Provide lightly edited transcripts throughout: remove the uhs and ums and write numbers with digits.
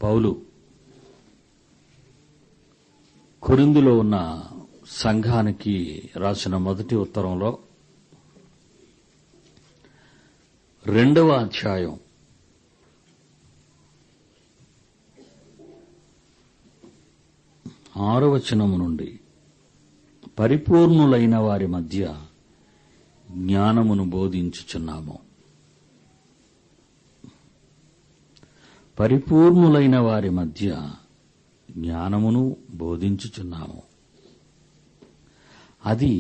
పౌలు కొరింథీలో ఉన్న సంఘానికి రాసిన మొదటి ఉత్తరంలో 2వ అధ్యాయం 6వ వచనము నుండి పరిపూర్ణులైన వారి మధ్య జ్ఞానమును బోధించుచున్నాము. పరిపూర్ణులైన వారి మధ్య జ్ఞానమును బోధించుచున్నాము. అది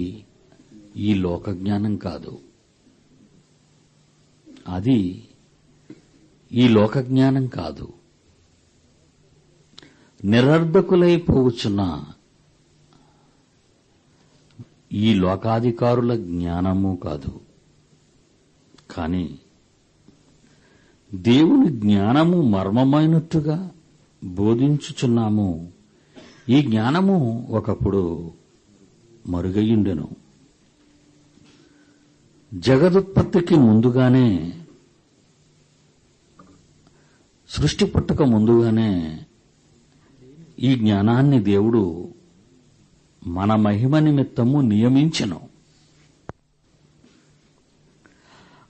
ఈ లోక జ్ఞానం కాదు. అది ఈ లోక జ్ఞానం కాదు. నిరర్ధకులైపోవచ్చున్న ఈ లోకాధికారుల జ్ఞానము కాదు. కాని దేవుని జ్ఞానము మర్మమైనట్టుగా బోధించుచున్నాము. ఈ జ్ఞానము ఒకప్పుడు మరుగయ్యుండెను. జగదుత్పత్తికి ముందుగానే, సృష్టి పుట్టక ముందుగానే ఈ జ్ఞానాన్ని దేవుడు మన మహిమ నిమిత్తము నియమించెను.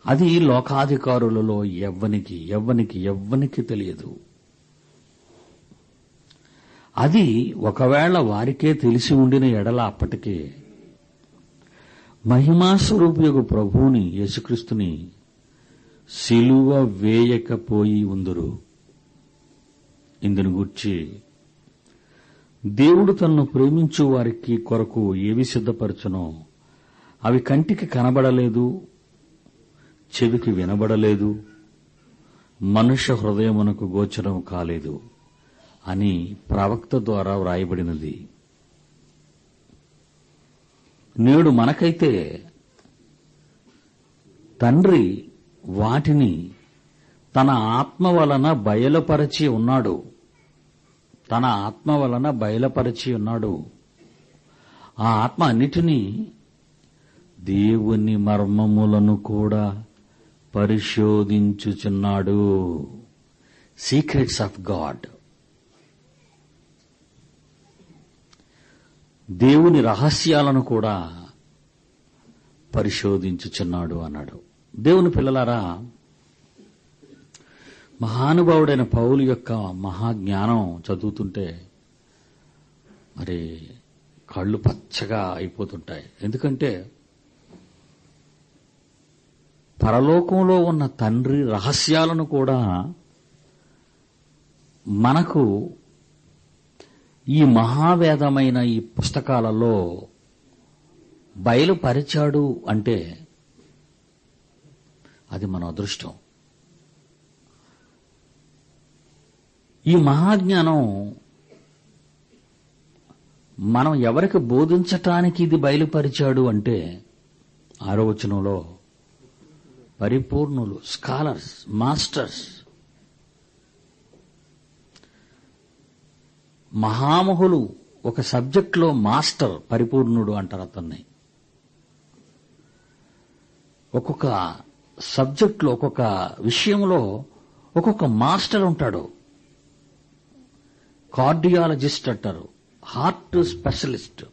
అది లోకాధికారులలో ఎవ్వనికి తెలియదు. అది ఒకవేళ వారికే తెలిసి ఉండిన ఎడల అప్పటికే మహిమాస్వరూపియగు ప్రభువుని యేసుక్రీస్తుని సిలువ వేయకపోయి ఉందురు. ఇందును గూర్చి దేవుడు తన్ను ప్రేమించు వారికి కొరకు ఏవి సిద్ధపరచునో అవి కంటికి కనబడలేదు, చెవికి వినబడలేదు, మనుష్య హృదయమునకు గోచరం కాలేదు అని ప్రవక్త ద్వారా వ్రాయబడినది. నేడు మనకైతే తండ్రి వాటిని తన ఆత్మ వలన బయలుపరచి ఉన్నాడు. ఆ ఆత్మ అన్నిటినీ, దేవుని మర్మములను కూడా పరిశోధించుచున్నాడు. సీక్రెట్స్ ఆఫ్ గాడ్, దేవుని రహస్యాలను కూడా పరిశోధించుచున్నాడు అన్నాడు. దేవుని పిల్లలారా, మహానుభావుడైన పౌలు యొక్క మహాజ్ఞానం చదువుతుంటే మరి కళ్ళు పచ్చగా అయిపోతుంటాయి. ఎందుకంటే పరలోకంలో ఉన్న తండ్రి రహస్యాలను కూడా మనకు ఈ మహావేదమైన ఈ పుస్తకాలలో బయలుపరిచాడు అంటే అది మన అదృష్టం. ఈ మహాజ్ఞానం మనం ఎవరికి బోధించటానికి ఇది బయలుపరిచాడు అంటే 6వ వచనంలో పరిపూర్ణులు, స్కాలర్స్, మాస్టర్స్, మహామహులు, ఒక సబ్జెక్ట్లో మాస్టర్, పరిపూర్ణుడు అంటారు అతన్ని. ఒక్కొక్క సబ్జెక్ట్లో, ఒక్కొక్క విషయంలో ఒక్కొక్క మాస్టర్ ఉంటాడు. కార్డియాలజిస్ట్ అంటారు, హార్ట్ స్పెషలిస్ట్.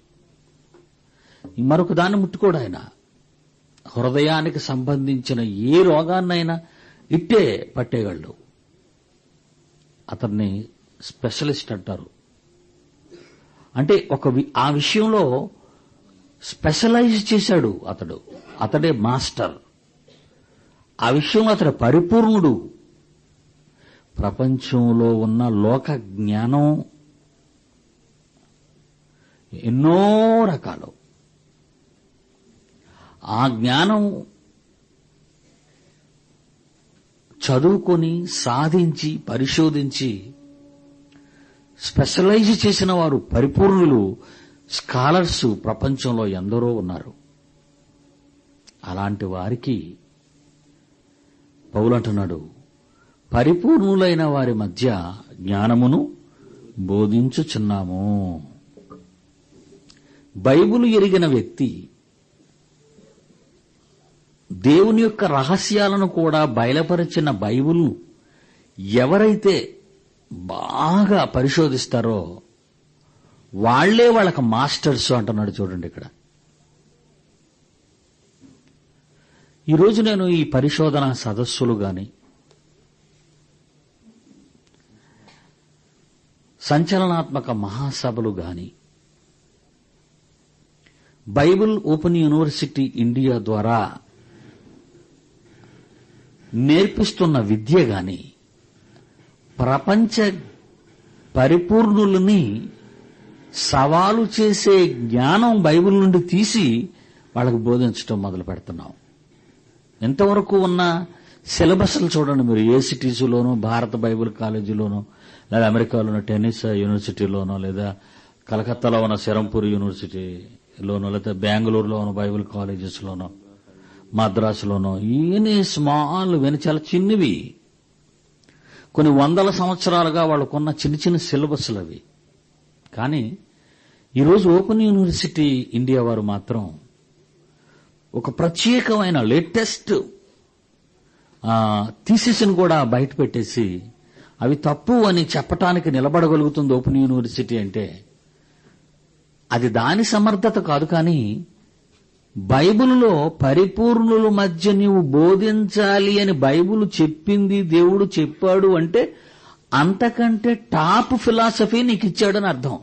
మరొక దాన్ని ముట్టుకోడు ఆయన. హృదయానికి సంబంధించిన ఏ రోగాన్నైనా ఇట్టే పట్టేయగలడు. అతన్ని స్పెషలిస్ట్ అంటారు. అంటే ఆ విషయంలో స్పెషలైజ్ చేశాడు అతడే మాస్టర్. ఆ విషయంలో అతడు పరిపూర్ణుడు. ప్రపంచంలో ఉన్న లోక జ్ఞానం ఎన్నో రకాలు. ఆ జ్ఞానం చదువుకొని, సాధించి, పరిశోధించి స్పెషలైజ్ చేసిన వారు, పరిపూర్ణులు, స్కాలర్స్ ప్రపంచంలో ఎందరో ఉన్నారు. అలాంటి వారికి పౌలు అంటున్నాడు, పరిపూర్ణులైన వారి మధ్య జ్ఞానమును బోధించుచున్నాము. బైబిలు ఎరిగిన వ్యక్తి దేవుని యొక్క రహస్యాలను కూడా బయలుపరిచిన బైబిల్ను ఎవరైతే బాగా పరిశోధిస్తారో వాళ్లే వాళ్ళకి మాస్టర్స్ అంటున్నాడు చూడండి ఇక్కడ. ఈరోజు నేను ఈ పరిశోధన సదస్సులు గాని సంచలనాత్మక మహాసభలు గాని బైబిల్ ఓపెన్ యూనివర్సిటీ ఇండియా ద్వారా నేర్పిస్తున్న విద్య గాని ప్రపంచ పరిపూర్ణులని సవాలు చేసే జ్ఞానం బైబిల్ నుండి తీసి వాళ్ళకు బోధించడం మొదలు పెడుతున్నాం. ఎంతవరకు ఉన్న సిలబస్లు చూడండి మీరు. ఏ సిటీస్లోనూ, భారత బైబిల్ కాలేజీలోనూ, లేదా అమెరికాలోనూ టెన్నిస్ యూనివర్సిటీలోనో, లేదా కలకత్తాలో ఉన్న సెరంపూర్ యూనివర్సిటీలోనో, లేదా బెంగళూరులో ఉన్న బైబిల్ కాలేజెస్లోనో, మద్రాసులోనో, ఈయన స్మాల్ చాలా చిన్నవి, కొన్ని వందల సంవత్సరాలుగా వాళ్ళకున్న చిన్న చిన్న సిలబస్లు అవి. కానీ ఈరోజు ఓపెన్ యూనివర్సిటీ ఇండియా వారు మాత్రం ఒక ప్రత్యేకమైన లేటెస్ట్ థీసిస్ను కూడా బయట పెట్టేసి అవి తప్పు అని చెప్పటానికి నిలబడగలుగుతుంది ఓపెన్ యూనివర్సిటీ అంటే అది దాని సమర్థత కాదు. కానీ బైబిలులో పరిపూర్ణుల మధ్య నీవు బోధించాలి అని బైబిల్ చెప్పింది, దేవుడు చెప్పాడు అంటే అంతకంటే టాప్ ఫిలాసఫీ నీకు ఇచ్చాడని అర్థం.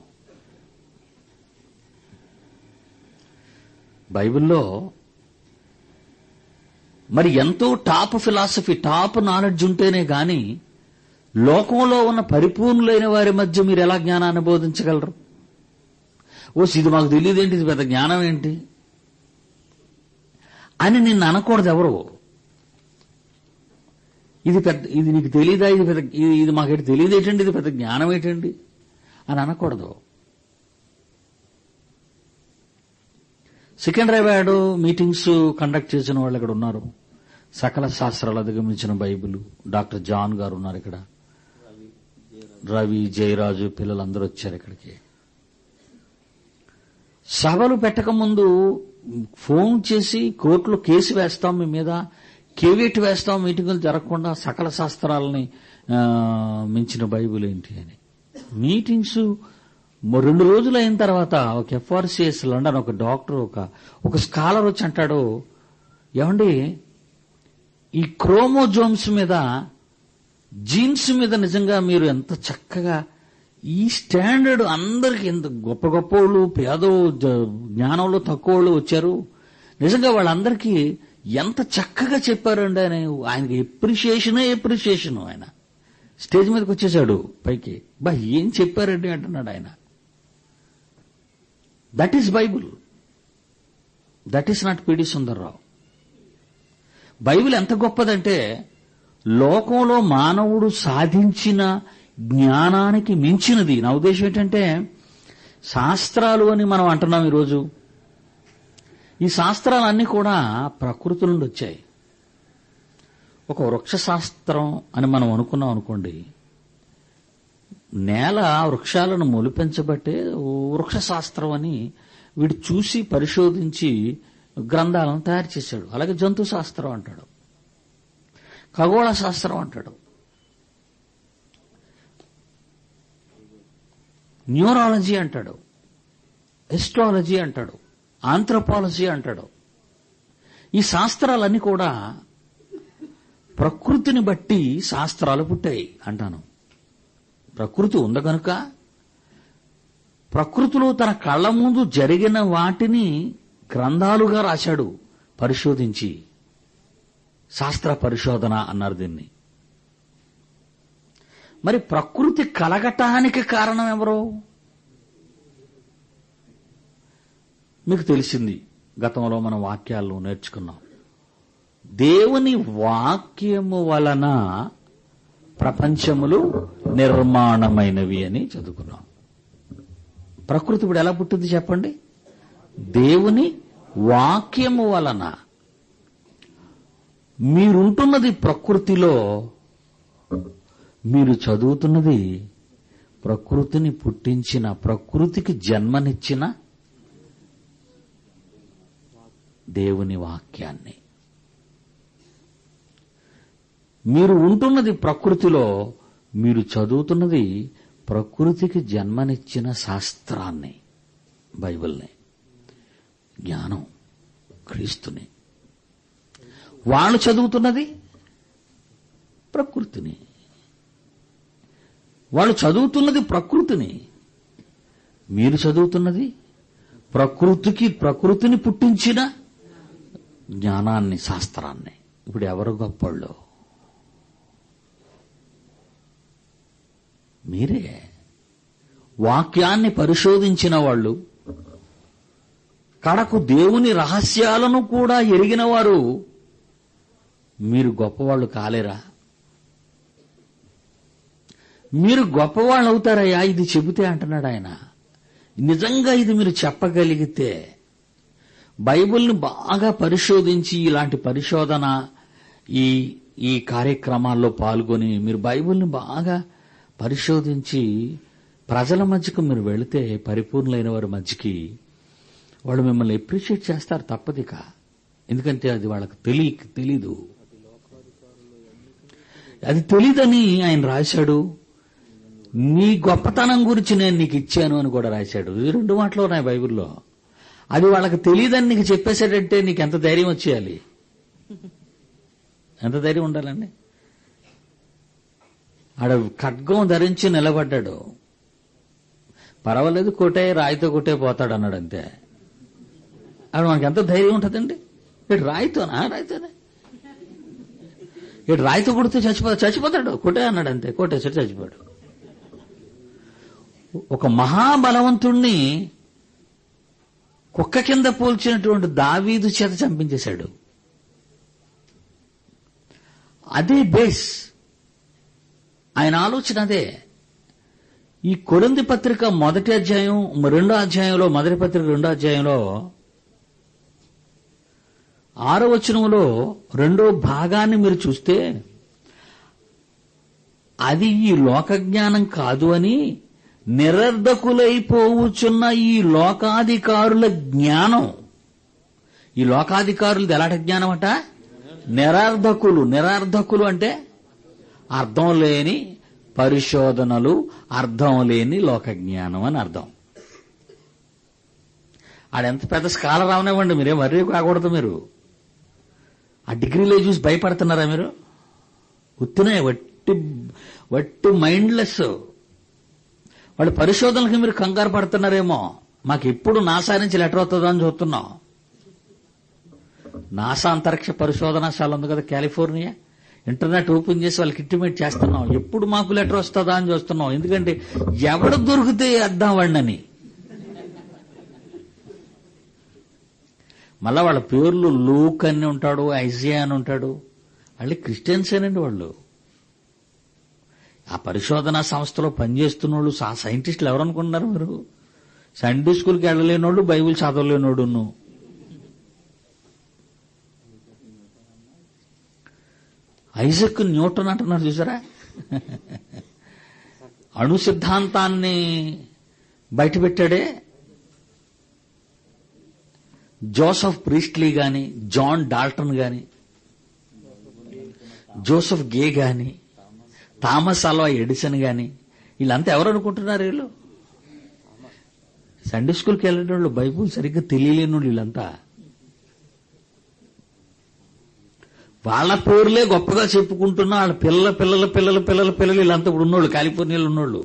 బైబిల్లో మరి ఎంతో టాప్ ఫిలాసఫీ, టాప్ నాలెడ్జ్ ఉంటేనే గాని లోకంలో ఉన్న పరిపూర్ణులైన వారి మధ్య మీరు ఎలా జ్ఞానాన్ని బోధించగలరు? ఇది మాకు తెలియదేంటి, ఇది పెద్ద జ్ఞానం ఏంటి అని నిన్ను అనకూడదు ఎవరు. ఇది నీకు తెలియదా, ఇది మాకేంటి తెలియదేటండి, ఇది పెద్ద జ్ఞానం ఏంటండి అని అనకూడదు. సికింద్రాబాద్ మీటింగ్స్ కండక్ట్ చేసిన వాళ్ళు ఇక్కడ ఉన్నారు. సకల శాస్త్రాలు అధిగమించిన బైబిల్ డాక్టర్ జాన్ గారు ఉన్నారు ఇక్కడ. రవి, జయరాజు పిల్లలందరూ వచ్చారు ఇక్కడికి. సభలు పెట్టక ముందు ఫోన్ చేసి కోర్టులో కేసు వేస్తాం, మీ మీద కేవేట్ వేస్తాం, మీటింగులు జరగకుండా, సకల శాస్త్రాలని మించిన బైబిల్ ఏంటి అని. మీటింగ్స్ 2 రోజులు అయిన తర్వాత ఒక ఎఫ్ఆర్సిఎస్ లండన్ ఒక డాక్టర్ ఒక స్కాలర్ వచ్చి అంటాడు, ఏమండి ఈ క్రోమోజోమ్స్ మీద, జీన్స్ మీద నిజంగా మీరు ఎంత చక్కగా ఈ స్టాండర్డ్ అందరికి ఎంత గొప్ప గొప్ప వాళ్ళు, పేదో జ్ఞానంలో తక్కువ వాళ్ళు వచ్చారు, నిజంగా వాళ్ళందరికీ ఎంత చక్కగా చెప్పారండి అని ఆయనకి ఎప్రిషియేషన్. ఆయన స్టేజ్ మీదకి వచ్చేసాడు పైకి. ఏం చెప్పారండి అంటున్నాడు ఆయన. That is Bible, that is not PD Sundar Rao. Bible ఎంత గొప్పదంటే లోకంలో మానవుడు సాధించిన జ్ఞానానికి మించినది. నా ఉద్దేశం ఏంటంటే శాస్త్రాలు అని మనం అంటున్నాం ఈరోజు. ఈ శాస్త్రాలన్నీ కూడా ప్రకృతి నుండి వచ్చాయి. ఒక వృక్ష శాస్త్రం అని మనం అనుకున్నాం అనుకోండి, నేల వృక్షాలను మొలిపించబట్టే వృక్ష శాస్త్రం అని వీడు చూసి పరిశోధించి గ్రంథాలను తయారు చేశాడు. అలాగే జంతు శాస్త్రం అంటాడు, ఖగోళ శాస్త్రం అంటాడు, న్యూరాలజీ అంటాడు, ఎస్ట్రాలజీ అంటాడు, ఆంథ్రోపాలజీ అంటాడు. ఈ శాస్త్రాలన్నీ కూడా ప్రకృతిని బట్టి శాస్త్రాలు పుట్టాయి అంటాను. ప్రకృతి ఉంది కనుక ప్రకృతిలో తన కళ్ల ముందు జరిగిన వాటిని గ్రంథాలుగా రాశాడు పరిశోధించి. శాస్త్ర పరిశోధన అన్నారు దీన్ని. మరి ప్రకృతి కలగటానికి కారణం ఎవరు? మీకు తెలిసింది, గతంలో మనం వాక్యాలను నేర్చుకున్నాం. దేవుని వాక్యము వలన ప్రపంచములు నిర్మాణమైనవి అని చదువుకున్నాం. ప్రకృతి ఇప్పుడు ఎలా పుట్టింది చెప్పండి? దేవుని వాక్యము వలన. మీరుంటున్నది ప్రకృతిలో, మీరు చదువుతున్నది ప్రకృతిని పుట్టించిన, ప్రకృతికి జన్మనిచ్చిన దేవుని వాక్యాన్ని. మీరు ఉంటున్నది ప్రకృతిలో, మీరు చదువుతున్నది ప్రకృతికి జన్మనిచ్చిన శాస్త్రాన్ని, బైబిల్ని, జ్ఞానం, క్రీస్తుని. వాళ్ళు చదువుతున్నది ప్రకృతిని. వాళ్ళు చదువుతున్నది ప్రకృతిని, మీరు చదువుతున్నది ప్రకృతిని పుట్టించిన జ్ఞానాన్ని, శాస్త్రాన్ని. ఇప్పుడు ఎవరు గొప్పవాళ్ళు? మీరే. వాక్యాన్ని పరిశోధించిన వాళ్ళు, కడకు దేవుని రహస్యాలను కూడా ఎరిగిన వారు, మీరు గొప్పవాళ్ళు కాలేరా? మీరు గొప్పవాళ్ళు అవుతారయ్యా ఇది చెబితే అంటున్నాడు ఆయన. నిజంగా ఇది మీరు చెప్పగలిగితే, బైబిల్ని బాగా పరిశోధించి, ఇలాంటి పరిశోధన ఈ కార్యక్రమాల్లో పాల్గొని మీరు బైబిల్ని బాగా పరిశోధించి ప్రజల మధ్యకు మీరు వెళితే, పరిపూర్ణులైన వారి మధ్యకి, వాళ్ళు మిమ్మల్ని అప్రిషియేట్ చేస్తారు తప్పదిక. ఎందుకంటే అది వాళ్ళకి తెలీదు. అది తెలీదని ఆయన రాశాడు. నీ గొప్పతనం గురించి నేను నీకు ఇచ్చాను అని కూడా రాశాడు. ఈ 2 మాటలు ఉన్నాయి బైబిల్లో. అది వాళ్ళకి తెలియదని నీకు చెప్పేశాడంటే నీకు ఎంత ధైర్యం వచ్చేయాలి, ఎంత ధైర్యం ఉండాలండి. ఆడ ఖడ్గం ధరించి నిలబడ్డాడు. పర్వాలేదు, కొట్టే రాయితో కొట్టే పోతాడు అన్నాడు అంతే. ఆడ మనకి ఎంత ధైర్యం ఉంటుందండి. ఇటు రాయితోనే ఇటు రాయితో కొడితే చచ్చిపోతాడు. కొట్టే అన్నాడు అంతే, కొట్టేసాడు, చచ్చిపోయాడు. ఒక మహాబలవంతుణ్ణి కుక్క కింద పోల్చినటువంటి దావీదు చేత చంపించేశాడు. అదే బేస్, ఆయన ఆలోచన అదే. ఈ కొరింథీ పత్రిక 1వ అధ్యాయం 2వ అధ్యాయంలో, మొదటి పత్రిక 2వ అధ్యాయంలో 6వ వచనంలో 2వ భాగాన్ని మీరు చూస్తే, అది ఈ లోకజ్ఞానం కాదు అని నిరర్ధకులైపోవచ్చున్న ఈ లోకాధికారుల జ్ఞానం. ఈ లోకాధికారులది ఎలాంటి జ్ఞానం అట? నిరర్ధకులు అంటే అర్థం లేని పరిశోధనలు, అర్థం లేని లోక జ్ఞానం అని అర్థం. ఆడెంత పెద్ద స్కాలర్ అవనివ్వండి, మీరేం వర్రీ కాకూడదు. మీరు ఆ డిగ్రీలో చూసి భయపడుతున్నారా? మీరు ఉత్తినే వట్టి మైండ్లెస్. వాళ్ళ పరిశోధనలకి మీరు కంగారు పడుతున్నారేమో. మాకు ఎప్పుడు నాసా నుంచి లెటర్ వస్తుందో అని చూస్తున్నాం. నాసా అంతరిక్ష పరిశోధనశాల ఉంది కదా కాలిఫోర్నియా, ఇంటర్నెట్ ఓపెన్ చేసి వాళ్ళకి ఇంటిమేట్ చేస్తున్నాం. ఎప్పుడు మాకు లెటర్ వస్తుందా అని చూస్తున్నాం. ఎందుకంటే ఎవడు దొరికితే అద్దాం వాడినని. మళ్ళా వాళ్ళ పేర్లు లూక్ అని ఉంటాడు, ఐజియా అని ఉంటాడు. వాళ్ళు క్రిస్టియన్సేనండి. వాళ్ళు ఆ పరిశోధనా సంస్థలో పనిచేస్తున్న వాళ్ళు సైంటిస్టులు ఎవరనుకుంటున్నారు మీరు? సండే స్కూల్కి వెళ్ళలేనోళ్ళు, బైబిల్ చదవలేనోడును. ఐజక్ న్యూటన్ అంటున్నారు చూసారా? అణు సిద్ధాంతాన్ని బయటపెట్టాడే. జోసెఫ్ ప్రీస్ట్లీ గాని, జాన్ డాల్టన్ గాని, జోసెఫ్ గే గాని, థామస్ ఆల్వా ఎడిసన్ గాని, వీళ్ళంతా ఎవరు అనుకుంటున్నారు? వీళ్ళు సండే స్కూల్కి వెళ్ళిన వాళ్ళు, బైబుల్ సరిగ్గా తెలియలేని వాళ్ళు వీళ్ళంతా. వాళ్ళ పేర్లే గొప్పగా చెప్పుకుంటున్నా వాళ్ళ పిల్లలు వీళ్ళంతా ఇప్పుడు ఉన్నోళ్ళు, కాలిఫోర్నియాలో ఉన్నోళ్ళు.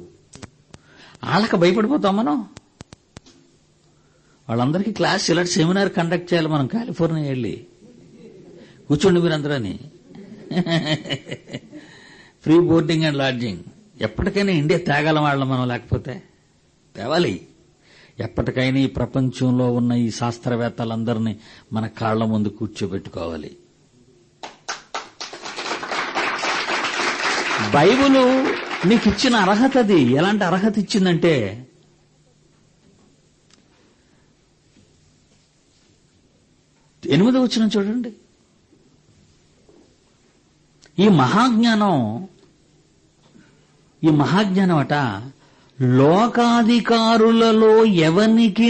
వాళ్ళకి భయపడిపోతాం మనం. వాళ్ళందరికీ క్లాస్ ఇలాంటి సెమినార్ కండక్ట్ చేయాలి మనం కాలిఫోర్నియా వెళ్ళి. కూర్చోండి మీరందరూ అని. Free boarding and lodging. ఎప్పటికైనా ఇండియా తేగలం వాళ్ళం మనం, లేకపోతే తేవాలి. ఎప్పటికైనా ఈ ప్రపంచంలో ఉన్న ఈ శాస్త్రవేత్తలందరినీ మన కాళ్ల ముందు కూర్చోబెట్టుకోవాలి. బైబిలు నీకు ఇచ్చిన అర్హత అది. ఎలాంటి అర్హత ఇచ్చిందంటే, ఎనిమిదవ వచనం చూడండి. ఈ మహాజ్ఞానం అట లోకాధికారులలో ఎవనికి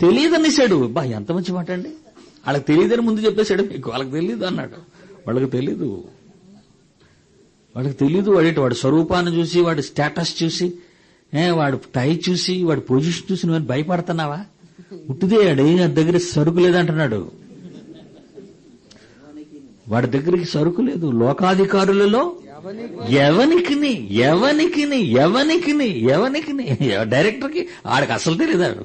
తెలియదనిశాడు. బా, ఎంత మంచి మాట అండి. వాళ్ళకి తెలియదని ముందు చెప్పేశాడు. మీకు వాళ్ళకి తెలీదు అన్నాడు. వాళ్ళకి తెలీదు. వాడికి తెలీదు. వాడి స్వరూపాన్ని చూసి, వాడి స్టేటస్ చూసి, వాడు టై చూసి, వాడి పొజిషన్ చూసి నువ్వు భయపడుతున్నావా? ఉట్టిదే వాడి దగ్గర సరుకు లేదంటున్నాడు. వాడి దగ్గరికి సరుకు లేదు. లోకాధికారులలో ఎవనికిని డైరెక్టర్కి ఆడికి అసలు తెలియదాడు.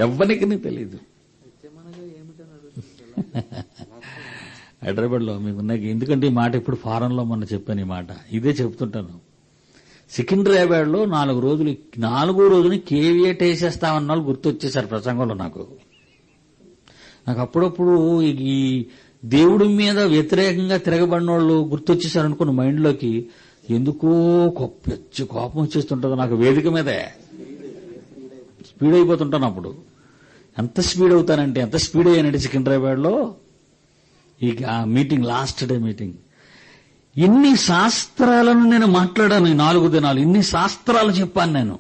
ఎవ్వనికి తెలీదు. హైదరాబాద్లో మీకున్న, ఎందుకంటే ఈ మాట ఇప్పుడు ఫారంలో మొన్న చెప్పాను. ఈ మాట ఇదే చెప్తుంటాను. సికింద్రాబాద్లో 4 రోజుని కేవియట్ వేసేస్తామన్న వాళ్ళు గుర్తొచ్చేశారు ప్రసంగంలో. నాకు అప్పుడప్పుడు ఈ దేవుడి మీద వ్యతిరేకంగా తిరగబడిన వాళ్ళు గుర్తొచ్చేసారు అనుకున్న మైండ్లోకి. ఎందుకో కోపం వచ్చేస్తుంటుంది నాకు. వేదిక మీదే స్పీడ్ అయిపోతుంటాను. అప్పుడు ఎంత స్పీడ్ అవుతానంటే, ఎంత స్పీడ్ అయ్యానంటే సికింద్రాబాద్లో ఈ మీటింగ్, లాస్ట్ డే మీటింగ్, ఇన్ని శాస్త్రాలను నేను మాట్లాడాను. ఈ 4 దినాలు ఇన్ని శాస్త్రాలు చెప్పాను నేను.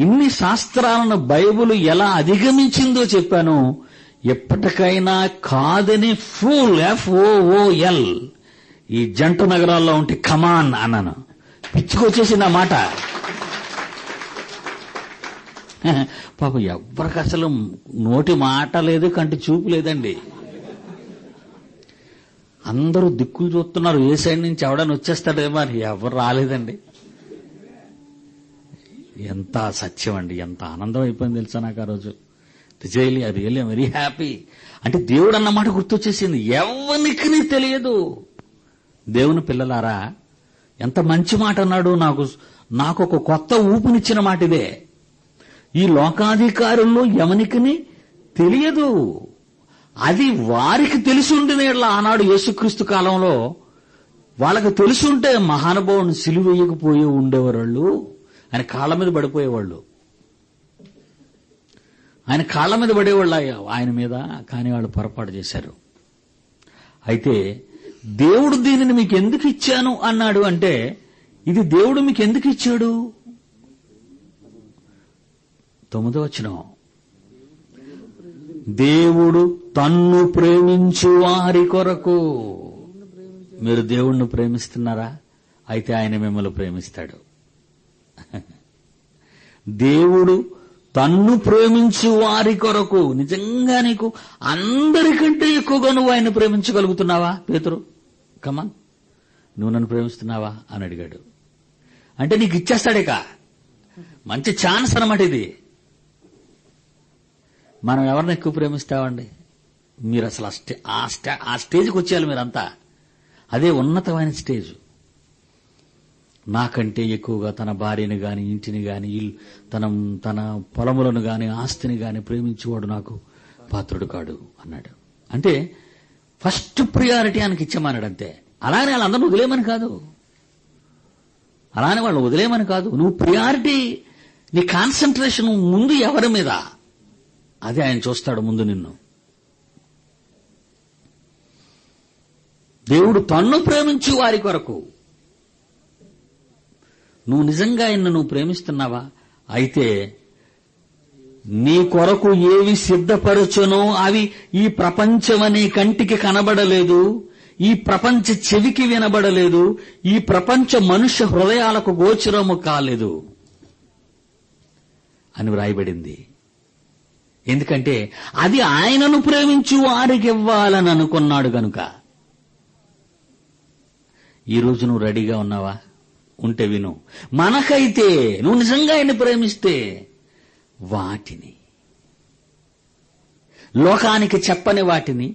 ఇన్ని శాస్త్రాలను బైబిల్ ఎలా అధిగమించిందో చెప్పాను. ఎప్పటికైనా కాదని ఫూల్, FOOL, ఈ జంట నగరాల్లో ఉంటే కమాన్ అన్నాను. పిచ్చుకొచ్చేసింది ఆ మాట. పాపం ఎవ్వరికి అసలు నోటి మాట లేదు, కంటి చూపు లేదండి. అందరూ దిక్కులు చూస్తున్నారు, ఏ సైడ్ నుంచి ఎవడని వచ్చేస్తాడేమో అని. ఎవరు రాలేదండి. ఎంత సత్యం అండి, ఎంత ఆనందం అయిపోయింది తెలుసా నాకు ఆ రోజు. Really very happy. అంటే దేవుడు అన్నమాట గుర్తొచ్చేసింది. ఎవరికి తెలియదు. దేవుని పిల్లలారా, ఎంత మంచి మాట అన్నాడు. నాకు ఒక కొత్త ఊపునిచ్చిన మాట ఇదే. ఈ లోకాధికారుల్లో ఎవనికి తెలియదు. అది వారికి తెలిసి ఉండిన ఆనాడు యేసుక్రీస్తు కాలంలో వాళ్ళకి తెలుసుంటే మహానుభావుని సిలువేయకపోయి ఉండేవాళ్ళు. ఆయన కాళ్ళ మీద పడిపోయేవాళ్ళు. ఆయన కాళ్ళ మీద పడేవాళ్ళు ఆయన మీద. కానీ వాళ్ళు పొరపాటు చేశారు. అయితే దేవుడు దీనిని మీకు ఎందుకు ఇచ్చాను అన్నాడు అంటే, ఇది దేవుడు మీకు ఎందుకు ఇచ్చాడు? 9వ వచనం, దేవుడు తన్ను ప్రేమించు వారి కొరకు. మీరు దేవుణ్ణి ప్రేమిస్తున్నారా? అయితే ఆయన మిమ్మల్ని ప్రేమిస్తాడు. దేవుడు తన్ను ప్రేమించు వారి కొరకు. నిజంగా నీకు అందరికంటే ఎక్కువగా నువ్వు ఆయన ప్రేమించగలుగుతున్నావా పేతురు? కమాన్, నువ్వు నన్ను ప్రేమిస్తున్నావా అని అడిగాడు. అంటే నీకు ఇచ్చేస్తాడేక. మంచి ఛాన్స్ అన్నమాట ఇది. మనం ఎవరిని ఎక్కువ ప్రేమిస్తామండి? మీరు అసలు ఆ స్టేజ్కి వచ్చేయాలి మీరంతా. అదే ఉన్నతమైన స్టేజ్. నాకంటే ఎక్కువగా తన భార్యని గాని, ఇంటిని గాని, తన పొలములను గాని, ఆస్తిని గాని ప్రేమించేవాడు నాకు పాత్రుడు కాడు అన్నాడు. అంటే ఫస్ట్ ప్రియారిటీ ఆయనకి ఇచ్చామన్నాడు అంతే. అలానే వాళ్ళందరూ వదిలేమని కాదు. నువ్వు ప్రియారిటీ, నీ కాన్సన్ట్రేషన్ ముందు ఎవరి మీద, అదే ఆయన చూస్తాడు ముందు నిన్ను. దేవుడు తన్ను ప్రేమించు వారి కొరకు. నువ్వు నిజంగా ఆయన్ను నువ్వు ప్రేమిస్తున్నావా? అయితే నీ కొరకు ఏవి సిద్ధపరచునో అవి ఈ ప్రపంచమనే కంటికి కనబడలేదు, ఈ ప్రపంచ చెవికి వినబడలేదు, ఈ ప్రపంచ మనుష్య హృదయాలకు గోచరము కాలేదు అని వ్రాయబడింది. ఎందుకంటే అది ఆయనను ప్రేమించు వారికి ఇవ్వాలని అనుకున్నాడు గనుక. ఈరోజు నువ్వు రెడీగా ఉన్నావా? ఉంటే విను. మనకైతే నువ్వు నిజంగా ఆయన్ని ప్రేమిస్తే వాటిని, లోకానికి చెప్పని వాటిని,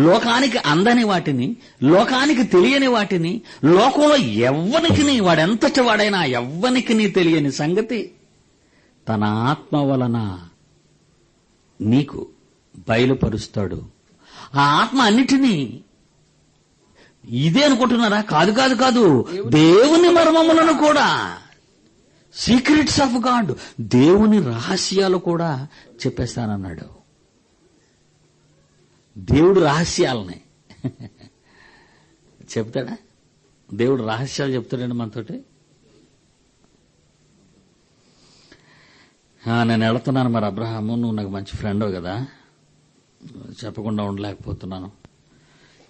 లోకానికి అందని వాటిని, లోకానికి తెలియని వాటిని, లోకంలో ఎవ్వనికి వాడెంతటి వాడైనా ఎవ్వనికి తెలియని సంగతి తన ఆత్మ వలన నీకు బయలుపరుస్తాడు. ఆ ఆత్మ అన్నిటినీ ఇదే అనుకుంటున్నారా? కాదు. దేవుని మర్మములను కూడా, సీక్రెట్స్ ఆఫ్ గాడ్, దేవుని రహస్యాలు కూడా చెప్పేస్తానన్నాడు. దేవుడు రహస్యాలని చెప్తాడా? దేవుడు రహస్యాలు చెప్తాడండి మనతోటి. నేను వెళుతున్నాను, మరి అబ్రహాము నువ్వు నాకు మంచి ఫ్రెండ్ కదా, చెప్పకుండా ఉండలేకపోతున్నాను.